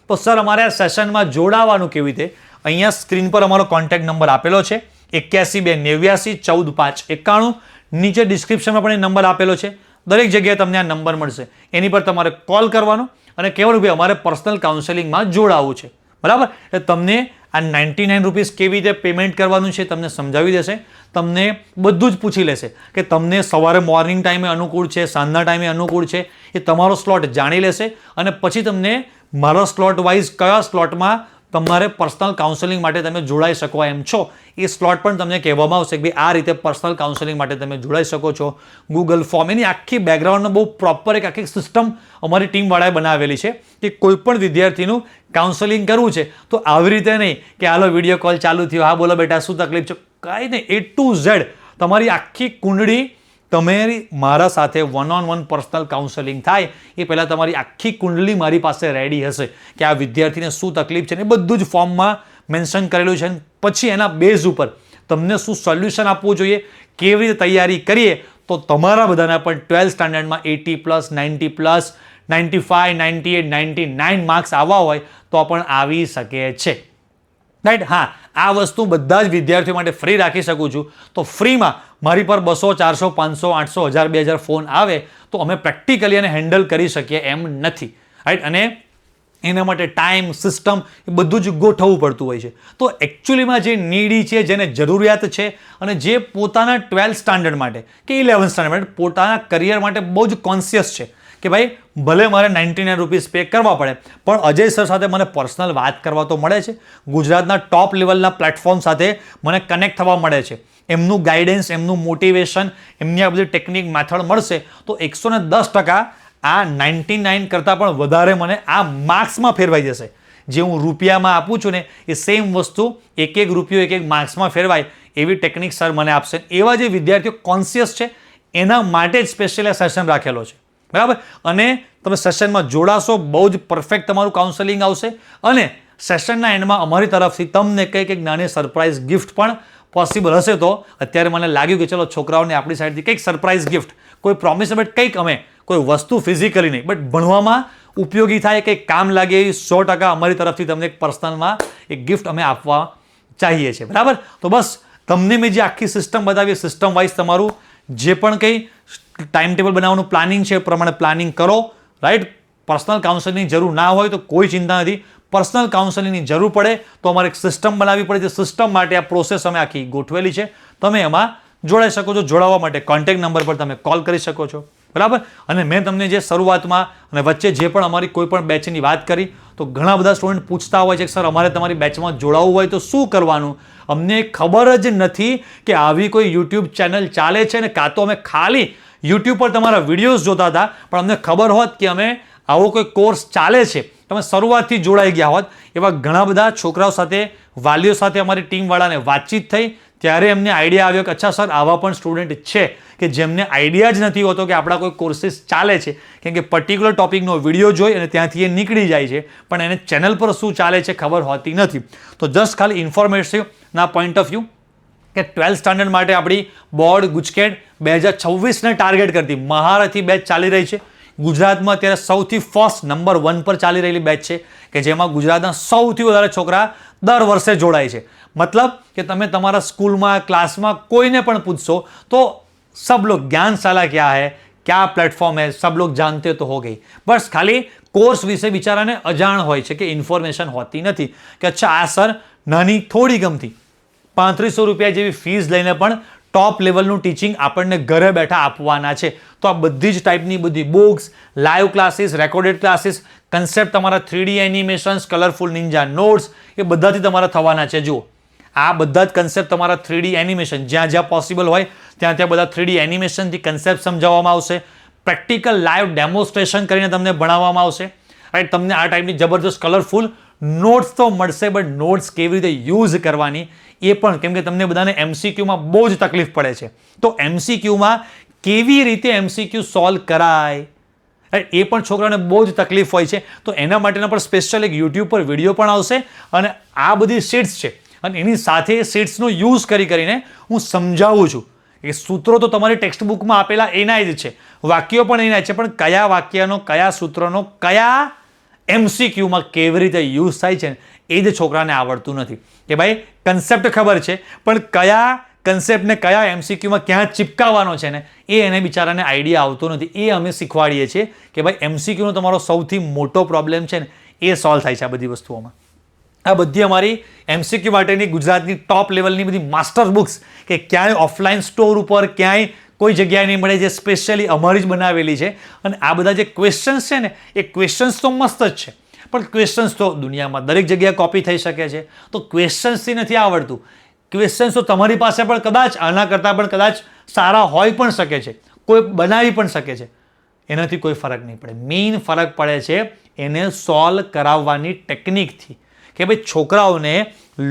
તો સર અમારે આ સેશનમાં જોડાવાનું કેવી રીતે? અહીંયા સ્ક્રીન પર અમારો કોન્ટેક્ટ નંબર આપેલો છે 81 289 14 5 91. નીચે ડિસ્ક્રિપ્શનમાં પણ એ નંબર આપેલો છે. દરેક જગ્યાએ તમને આ નંબર મળશે. એની પર તમારે કોલ કરવાનો અને કહેવાનું ભાઈ અમારે પર્સનલ કાઉન્સેલિંગમાં જોડાવું છે, બરાબર? એટલે તમને આ 99 રૂપીસ કેવી રીતે પેમેન્ટ કરવાનું છે તમને સમજાવી દેશે. તમને બધું જ પૂછી લેશે કે તમને સવારે મોર્નિંગ ટાઈમે અનુકૂળ છે, સાંજના ટાઈમે અનુકૂળ છે, એ તમારો સ્લોટ જાણી લેશે અને પછી તમને મારા સ્લોટ વાઇઝ કયા સ્લોટમાં તમારે પર્સનલ કાઉન્સેલિંગ માટે તમે જોડાઈ શકો એમ છો એ સ્લોટ પણ તમને કહેવામાં આવશે કે ભાઈ આ રીતે પર્સનલ કાઉન્સેલિંગ માટે તમે જોડાઈ શકો છો. ગૂગલ ફોર્મ, એની આખી બેકગ્રાઉન્ડનો બહુ પ્રોપર એક આખી સિસ્ટમ અમારી ટીમવાળાએ બનાવેલી છે કે કોઈ પણ વિદ્યાર્થીનું કાઉન્સેલિંગ કરવું છે તો આવી રીતે નહીં કે હાલો વિડીયો કોલ ચાલુ થયો, હા બોલો બેટા શું તકલીફ છે, કાંઈ નહીં, A to Z તમારી આખી કુંડળી તમારી મારા સાથે 1-on-1 પર્સનલ કાઉન્સેલિંગ થાય એ પહેલાં તમારી આખી કુંડલી મારી પાસે રેડી હશે કે આ વિદ્યાર્થીને શું તકલીફ છે ને બધું જ ફોર્મમાં મેન્શન કરેલું છે. પછી એના બેઝ ઉપર તમને શું સોલ્યુશન આપવું જોઈએ, કેવી રીતે તૈયારી કરીએ તો તમારા બધાના પણ 12th સ્ટાન્ડર્ડમાં 80+, 90+, 95, 98, 99 માર્ક્સ આવવા હોય તો પણ આવી શકે છે, રાઈટ? હા, આ વસ્તુ બધા જ વિદ્યાર્થીઓ માટે ફ્રી રાખી શકું છું. તો ફ્રીમાં મારી પર 200, 400, 500, 800, 1000, 2000 ફોન આવે તો અમે પ્રેક્ટિકલી એને હેન્ડલ કરી શકીએ એમ નથી, રાઈટ? અને એના માટે ટાઈમ, સિસ્ટમ એ બધું જ ગોઠવવું પડતું હોય છે. તો એકચ્યુઅલીમાં જે નીડી છે, જેને જરૂરિયાત છે અને જે પોતાના 12th સ્ટાન્ડર્ડ માટે કે 11th સ્ટાન્ડર્ડ માટે પોતાના કરિયર માટે બહુ જ કોન્શિયસ છે કે ભાઈ ભલે મારે 99 રૂપીસ પે કરવા પડે પણ અજય સર સાથે મને પર્સનલ વાત કરવા તો મળે છે, ગુજરાતના ટોપ લેવલના પ્લેટફોર્મ સાથે મને કનેક્ટ થવા મળે છે, એમનું ગાઈડન્સ, એમનું મોટિવેશન, એમની આ બધી ટેકનિક મેથડ મળશે તો 110% આ 99 કરતાં પણ વધારે મને આ માર્ક્સમાં ફેરવાઈ જશે. જે હું રૂપિયામાં આપું છું ને એ સેમ વસ્તુ એક રૂપિયો એક માર્ક્સમાં ફેરવાય એવી ટેકનિક સર મને આપશે. એવા જે વિદ્યાર્થીઓ કોન્શિયસ છે એના માટે જ સ્પેશિયલ સેશન રાખેલો છે, બરાબર. અને તમે સેશનમાં જોડાશો, બહુ જ પરફેક્ટ તમારું કાઉન્સેલિંગ આવશે અને સેશનના એન્ડમાં અમારી તરફથી તમને કંઈક એક નાની સરપ્રાઇઝ ગિફ્ટ પણ પોસિબલ હશે. તો અત્યારે મને લાગ્યું કે ચલો છોકરાઓને આપણી સાઈડથી કંઈક સરપ્રાઇઝ ગિફ્ટ, કોઈ પ્રોમિસ, બટ કંઈક અમે કોઈ વસ્તુ ફિઝિકલી નહીં બટ ભણવામાં ઉપયોગી થાય, કંઈક કામ લાગે એવી 100% અમારી તરફથી તમને એક પર્સનલમાં એક ગિફ્ટ અમે આપવા ચાહીએ છીએ, બરાબર. તો બસ તમને મેં જે આખી સિસ્ટમ બતાવી, સિસ્ટમ વાઇઝ તમારું જે પણ કંઈ ટાઈમ ટેબલ બનાવવાનું પ્લાનિંગ છે એ પ્રમાણે પ્લાનિંગ કરો, રાઈટ. પર્સનલ કાઉન્સેલિંગની જરૂર ના હોય તો કોઈ ચિંતા નથી. પર્સનલ કાઉન્સેલિંગની જરૂર પડે તો અમારે એક સિસ્ટમ બનાવવી પડે છે. સિસ્ટમ માટે આ પ્રોસેસ અમે આખી ગોઠવેલી છે. તમે એમાં જોડાઈ શકો છો. જોડાવા માટે કોન્ટેક્ટ નંબર પર તમે કોલ કરી શકો છો, બરાબર. અને મેં તમને જે શરૂઆતમાં અને વચ્ચે જે પણ અમારી કોઈ પણ બેચની વાત કરી તો ઘણા બધા સ્ટુડન્ટ પૂછતા હોય છે કે સર અમારે તમારી બેચમાં જોડાવવું હોય તો શું કરવાનું? અમને ખબર જ નથી કે આવી કોઈ યુટ્યુબ ચેનલ ચાલે છે ને કાં તો અમે ખાલી યુટ્યુબ પર તમારા વિડીયોઝ જોતા હતા, પણ અમને ખબર હોત કે અમે આવો કોઈ કોર્સ ચાલે છે, તમે શરૂઆતથી જોડાઈ ગયા હોત. એવા ઘણા બધા છોકરાઓ સાથે, વાલીઓ સાથે અમારી ટીમવાળાને વાતચીત થઈ ત્યારે એમને આઈડિયા આવ્યો કે અચ્છા સર આવા પણ સ્ટુડન્ટ છે કે જેમને આઈડિયા જ નથી હોતો કે આપણા કોઈ કોર્સિસ ચાલે છે. કેમ કે પર્ટિક્યુલર ટોપિકનો વિડીયો જોઈ અને ત્યાંથી એ નીકળી જાય છે, પણ એને ચેનલ પર શું ચાલે છે ખબર હોતી નથી. તો જસ્ટ ખાલી ઇન્ફોર્મેટિવના પોઈન્ટ ઓફ વ્યૂ કે 12th સ્ટાન્ડર્ડ માટે આપણી બોર્ડ ગુજકેટ 2026ને ટાર્ગેટ કરતી મહારથી બેચ ચાલી રહી છે. ગુજરાતમાં અત્યારે સૌથી ફર્સ્ટ નંબર 1 પર ચાલી રહેલી બેચ છે કે જેમાં ગુજરાતના સૌથી વધારે છોકરા દર વર્ષે જોડાય છે. મતલબ કે તમે તમારા સ્કૂલમાં, ક્લાસમાં કોઈને પણ પૂછશો તો सब लोग ज्ञानशाला क्या है, क्या प्लेटफॉर्म है, सब लोग जानते तो हो गई. બસ ખાલી કોર્સ વિશે બિચારાને અજાણ હોય છે કે ઇન્ફોર્મેશન હોતી નથી કે અચ્છા આ સર નાની થોડી ગમતી 3500 રૂપિયા જેવી ફીસ લઈને પણ ટોપ લેવલનું ટીચિંગ આપણને ઘરે બેઠા આપવાના છે. તો આ બધી જ ટાઈપની બધી books, live classes, recorded classes, concept તમારા 3D animations, colourful ninja notes એ બધાથી તમારા થવાના છે. જુઓ આ બધા જ કન્સેપ્ટ તમારા 3D એનિમેશન જ્યાં જ્યાં પોસિબલ હોય ત્યાં ત્યાં બધા 3D એનિમેશનથી કન્સેપ્ટ સમજાવવામાં આવશે. પ્રેક્ટિકલ લાઈવ ડેમોન્સ્ટ્રેશન કરીને તમને ભણાવવામાં આવશે, રાઈટ. તમને આ ટાઈપની જબરદસ્ત કલરફુલ નોટ્સ તો મળશે, બટ નોટ્સ કેવી રીતે યુઝ કરવાની એ પણ, કેમ કે તમને બધાને MCQમાં બહુ જ તકલીફ પડે છે. તો MCQમાં કેવી રીતે MCQ સોલ્વ કરાય એ પણ છોકરાઓને બહુ જ તકલીફ હોય છે. તો એના માટેના પણ સ્પેશિયલ એક યુટ્યુબ પર વિડીયો પણ આવશે અને આ બધી શીટ્સ છે અને એની સાથે શીટ્સનો યુઝ કરીને હું સમજાવું છું. એ સૂત્રો તો તમારી ટેક્સ્ટ બુકમાં આપેલા એના જ છે, વાક્યો પણ એના છે, પણ કયા વાક્યનો, કયા સૂત્રનો, કયા MCQમાં કેવી રીતે યુઝ થાય છે એ જ છોકરાને આવડતું નથી. કે ભાઈ કન્સેપ્ટ ખબર છે પણ કયા કન્સેપ્ટને કયા MCQમાં ક્યાં ચિપકાવવાનો છે ને એ એને બિચારાને આઈડિયા આવતો નથી. એ અમે શીખવાડીએ છીએ કે ભાઈ MCQનો તમારો સૌથી મોટો પ્રોબ્લેમ છે ને એ સોલ્વ થાય છે આ બધી વસ્તુઓમાં. આ બધી અમારી MCQ માટેની ગુજરાતની ટોપ લેવલની બધી માસ્ટર બુક્સ કે ક્યાંય ઓફલાઈન સ્ટોર ઉપર ક્યાંય કોઈ જગ્યાએ નહીં મળે, જે સ્પેશિયલી અમારી જ બનાવેલી છે. અને આ બધા જે ક્વેશ્ચન્સ છે ને એ ક્વેશ્ચન્સ તો મસ્ત જ છે, પણ ક્વેશ્ચન્સ તો દુનિયામાં દરેક જગ્યાએ કોપી થઈ શકે છે. તો ક્વેશ્ચન્સથી નથી આવડતું. ક્વેશ્ચન્સ તો તમારી પાસે પણ કદાચ આના કરતાં પણ કદાચ સારા હોઈ પણ શકે છે, કોઈ બનાવી પણ શકે છે. એનાથી કોઈ ફરક નહીં પડે. મેઇન ફરક પડે છે એને સોલ્વ કરાવવાની ટેકનિકથી કે ભાઈ છોકરાઓને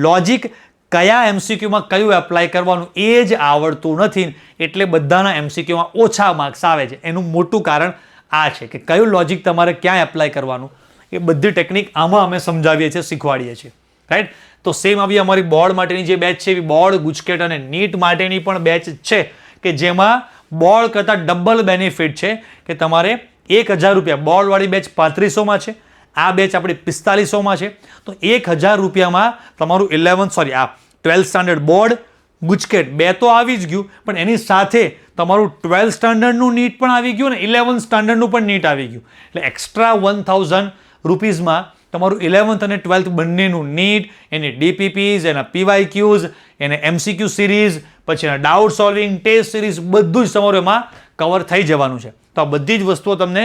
લોજિક કયા MCQમાં કયું એપ્લાય કરવાનું એ જ આવડતું નથી, એટલે બધાના MCQમાં ઓછા માર્ક્સ આવે છે. એનું મોટું કારણ આ છે કે કયું લોજિક તમારે ક્યાં એપ્લાય કરવાનું એ બધી ટેકનિક આમાં અમે સમજાવીએ છીએ, શીખવાડીએ છીએ, રાઈટ. તો સેમ આવી અમારી બોર્ડ માટેની જે બેચ છે એવી બોર્ડ, ગુજકેટ અને નીટ માટેની પણ બેચ છે કે જેમાં બોર્ડ કરતાં ડબલ બેનિફિટ છે કે તમારે 1000 રૂપિયા, બોર્ડવાળી બેચ 3500માં છે, આ બેચ આપણી 4500માં છે. તો 1000 રૂપિયામાં તમારું 12th સ્ટાન્ડર્ડ બોર્ડ, ગુજકેટ બે તો આવી જ ગયું, પણ એની સાથે તમારું 12th સ્ટાન્ડર્ડનું નીટ પણ આવી ગયું અને 11th સ્ટાન્ડર્ડનું પણ નીટ આવી ગયું. એટલે એક્સ્ટ્રા 1000 રૂપીઝમાં તમારું 11th અને 12th બંનેનું નીટ, એની DPPs, એના PYQs, એને MCQ સિરીઝ, પછી એના ડાઉટ સોલ્વિંગ ટેસ્ટ સિરીઝ બધું જ તમારું એમાં કવર થઈ જવાનું છે. તો આ બધી જ વસ્તુઓ તમને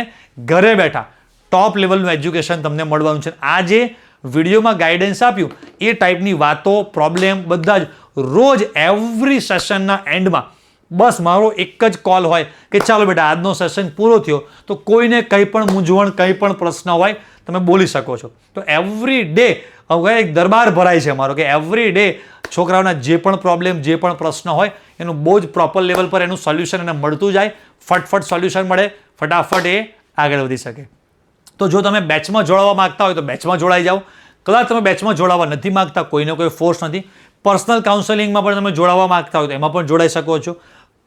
ઘરે બેઠા ટોપ લેવલનું એજ્યુકેશન તમને મળવાનું છે. આ જે વિડીયોમાં ગાઈડન્સ આપ્યું એ ટાઈપની વાતો, પ્રોબ્લેમ બધા જ રોજ એવરી સેશનના એન્ડમાં બસ મારો એક જ કોલ હોય કે ચાલો બેટા આજનો સેશન પૂરો થયો, તો કોઈને કંઈ પણ મૂંઝવણ, કંઈ પણ પ્રશ્ન હોય તમે બોલી શકો છો. તો એવરી ડે હવે એક દરબાર ભરાય છે અમારો કે એવરી ડે છોકરાઓના જે પણ પ્રોબ્લેમ, જે પણ પ્રશ્ન હોય એનું બહુ જ પ્રોપર લેવલ પર એનું સોલ્યુશન એને મળતું જાય, ફટફટ સોલ્યુશન મળે, ફટાફટ એ આગળ વધી શકે. તો જો તમે બેચમાં જોડાવા માંગતા હોય તો બેચમાં જોડાઈ જાઓ. કદાચ તમે બેચમાં જોડાવા નથી માંગતા, કોઈને કોઈ ફોર્સ નથી, પર્સનલ કાઉન્સેલિંગમાં પણ તમે જોડાવા માંગતા હોય તો એમાં પણ જોડાઈ શકો છો.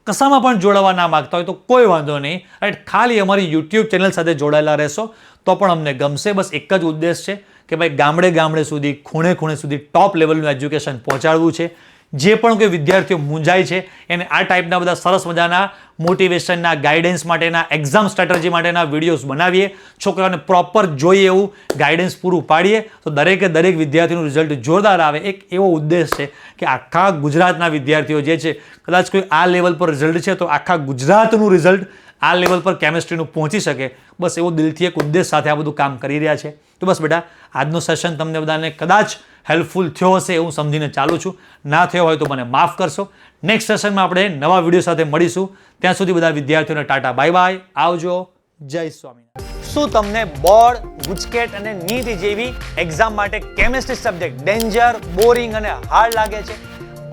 કશામાં પણ જોડાવા ના માંગતા હોય તો કોઈ વાંધો નહીં, રાઈટ. ખાલી અમારી યુટ્યુબ ચેનલ સાથે જોડાયેલા રહેશો તો પણ અમને ગમશે. બસ એક જ ઉદ્દેશ છે કે ભાઈ ગામડે ગામડે સુધી, ખૂણે ખૂણે સુધી ટોપ લેવલનું એજ્યુકેશન પહોંચાડવું છે. જે પણ કોઈ વિદ્યાર્થીઓ મૂંઝાય છે એને આ ટાઈપના બધા સરસ મજાના મોટિવેશનના, ગાઈડન્સ માટેના, એક્ઝામ સ્ટ્રેટેજી માટેના વિડીયોઝ બનાવીએ, છોકરાઓને પ્રોપર જોઈએ એવું ગાઈડન્સ પૂરું પાડીએ તો દરેકે દરેક વિદ્યાર્થીનું રિઝલ્ટ જોરદાર આવે. એક એવો ઉદ્દેશ છે કે આખા ગુજરાતના વિદ્યાર્થીઓ જે છે, કદાચ કોઈ આ લેવલ પર રિઝલ્ટ છે તો આખા ગુજરાતનું રિઝલ્ટ આ લેવલ પર કેમિસ્ટ્રીનું પહોંચી શકે. બસ એવો દિલથી એક ઉદ્દેશ સાથે આ બધું કામ કરી રહ્યા છે. તો બસ બેટા આજનો સેશન તમને બધાને કદાચ હેલ્પફુલ થયો હશે એવું સમજીને ચાલું છું. ના થયો હોય તો મને માફ કરશો. નેક્સ્ટ સેશનમાં આપણે નવા વિડીયો સાથે મળીશું. ત્યાં સુધી બધા વિદ્યાર્થીઓને ટાટા, બાય બાય, આવજો, જય સ્વામિનારાયણ. શું તમને બોર્ડ, ગુજકેટ અને નીટ જેવી એક્ઝામ માટે કેમિસ્ટ્રી સબ્જેક્ટ ડેન્જર, બોરિંગ અને હાર્ડ લાગે છે?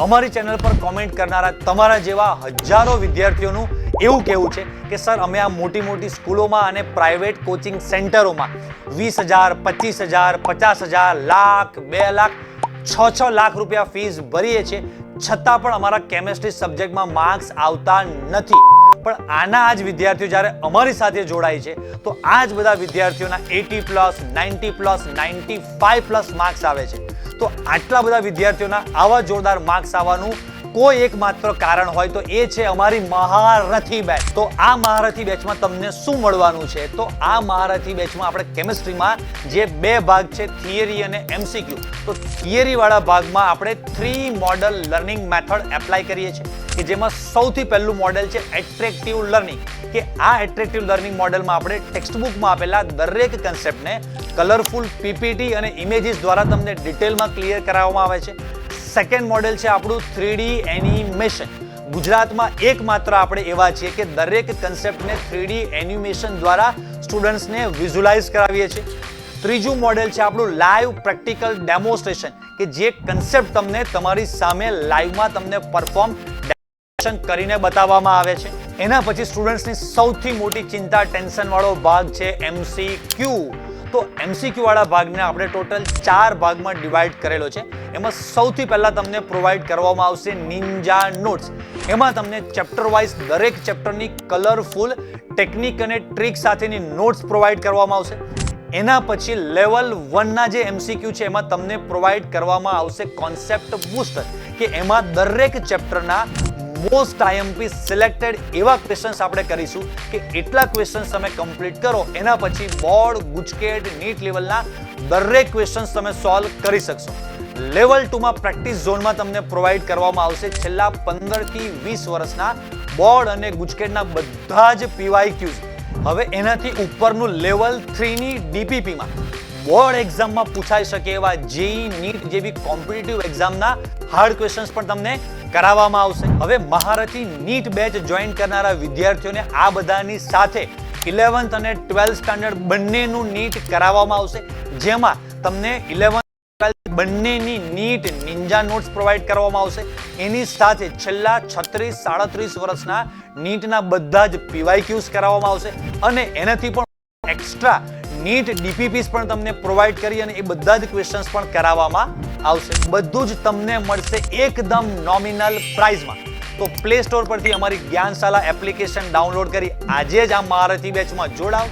અમારી ચેનલ પર કોમેન્ટ કરનારા તમારા જેવા હજારો વિદ્યાર્થીઓનું એવું કહેવું છે કે સર અમે આ મોટી મોટી સ્કૂલોમાં અને પ્રાઇવેટ કોચિંગ સેન્ટરોમાં 20,000, 25,000, 50,000, લાખ, 2 લાખ, 6 લાખ રૂપિયા ફીસ ભરીએ છીએ, છતાં પણ અમારા કેમિસ્ટ્રી સબ્જેક્ટમાં માર્ક્સ આવતા નથી. પણ આના આ જ વિદ્યાર્થીઓ જ્યારે અમારી સાથે જોડાય છે તો આ જ બધા વિદ્યાર્થીઓના 80+, 90+, 95+ માર્ક્સ આવે છે. તો આટલા બધા વિદ્યાર્થીઓના આવા જોરદાર માર્ક્સ આવવાનું કોઈ એકમાત્ર કારણ હોય તો એ છે અમારી મહારથી બેચ. તો આ મહારથી બેચમાં તમને શું મળવાનું છે? તો આ મહારથી બેચમાં આપણે કેમિસ્ટ્રીમાં જે 2 ભાગ છે, થિયરી અને એમસીક્યુ, તો થિયરી વાળા ભાગમાં આપણે 3 મોડલ લર્નિંગ મેથડ એપ્લાય કરીએ છીએ કે જેમાં સૌથી પહેલું મોડેલ છે એટ્રેક્ટિવ લર્નિંગ. કે આ એટ્રેક્ટિવ લર્નિંગ મોડેલમાં આપણે ટેક્સ્ટબુકમાં આપેલા દરેક કન્સેપ્ટને કલરફુલ પીપીટી અને ઇમેજીસ દ્વારા તમને ડિટેલમાં ક્લિયર કરાવવામાં આવે છે. સેકન્ડ મોડેલ છે આપણું 3D એનિમેશન. ગુજરાતમાં એકમાત્ર આપણે એવા છીએ કે દરેક કન્સેપ્ટને 3D એનિમેશન દ્વારા સ્ટુડન્ટ્સને વિઝ્યુલાઇઝ કરાવીએ છીએ. ત્રીજું મોડેલ છે આપણું લાઈવ પ્રેક્ટિકલ ડેમોન્સ્ટ્રેશન કે જે કન્સેપ્ટ તમને તમારી સામે લાઈવમાં તમને પરફોર્મ કરીને બતાવવામાં આવે છે. એના પછી સ્ટુડન્ટ્સની સૌથી મોટી ચિંતા, ટેન્શન વાળો ભાગ છે એમસીક્યુ. તો એમસીક્યુ વાળા ભાગને આપણે ટોટલ 4 ભાગમાં ડિવાઈડ કરેલો છે. એમાં સૌથી પહેલા તમને પ્રોવાઈડ કરવામાં આવશે નિંજા નોટ્સ. એમાં તમને ચેપ્ટર વાઇઝ દરેક ચેપ્ટરની કલરફુલ ટેકનિક અને ટ્રીક સાથેની નોટ્સ પ્રોવાઈડ કરવામાં આવશે. એના પછી લેવલ 1 ના જે એમસીક્યુ છે એમાં તમને પ્રોવાઈડ કરવામાં આવશે કોન્સેપ્ટ બૂસ્ટર કે એમાં દરેક ચેપ્ટરના મોસ્ટ આઈએમપી સિલેક્ટેડ એવા ક્વેશ્ચન્સ આપણે કરીશું કે એટલા ક્વેશ્ચન્સ તમે કમ્પ્લીટ કરો એના પછી બોર્ડ, ગુજકેટ, નીટ લેવલના દરેક ક્વેશ્ચન્સ તમે સોલ્વ કરી શકશો. લેવલ 2 માં પ્રેક્ટિસ ઝોનમાં તમને પ્રોવાઈડ કરવામાં આવશે છેલ્લા 15 થી 20 વર્ષના બોર્ડ અને ગુજકેટના બધા જ પીવાયક્યુઝ. હવે એનાથી ઉપરનું લેવલ 3 ની ડીપીપીમાં બોર્ડ એક્ઝામમાં પૂછાઈ શકે એવા જેઈ, નીટ જેવી કોમ્પિટિટિવ એક્ઝામના હાર્ડ ક્વેશ્ચન્સ પણ તમને કરાવવામાં આવશે. હવે મહારથી નીટ બેચ જોઈન કરનારા વિદ્યાર્થીઓને આ બધાની સાથે 11th અને 12th સ્ટાન્ડર્ડ બંનેનું નીટ કરાવવામાં આવશે, જેમાં તમને 11th બંનેની નીટ નિંજા નોટ્સ પ્રોવાઈડ કરવામાં આવશે. એની સાથે છેલ્લા 36-37 વર્ષના નીટના બધા જ પીવાયક્યુઝ કરાવવામાં આવશે અને એનાથી પણ એક્સ્ટ્રા નીટ ડીપીપીસ પણ તમને પ્રોવાઈડ કરી અને એ બધા જ ક્વેશ્ચન્સ પણ કરાવવામાં આવશે. બધું જ તમને મળશે એકદમ નોમિનલ પ્રાઇઝમાં. તો પ્લે સ્ટોર પરથી અમારી જ્ઞાનશાલા એપ્લિકેશન ડાઉનલોડ કરી આજે જ આ મહારથી બેચમાં જોડાઓ.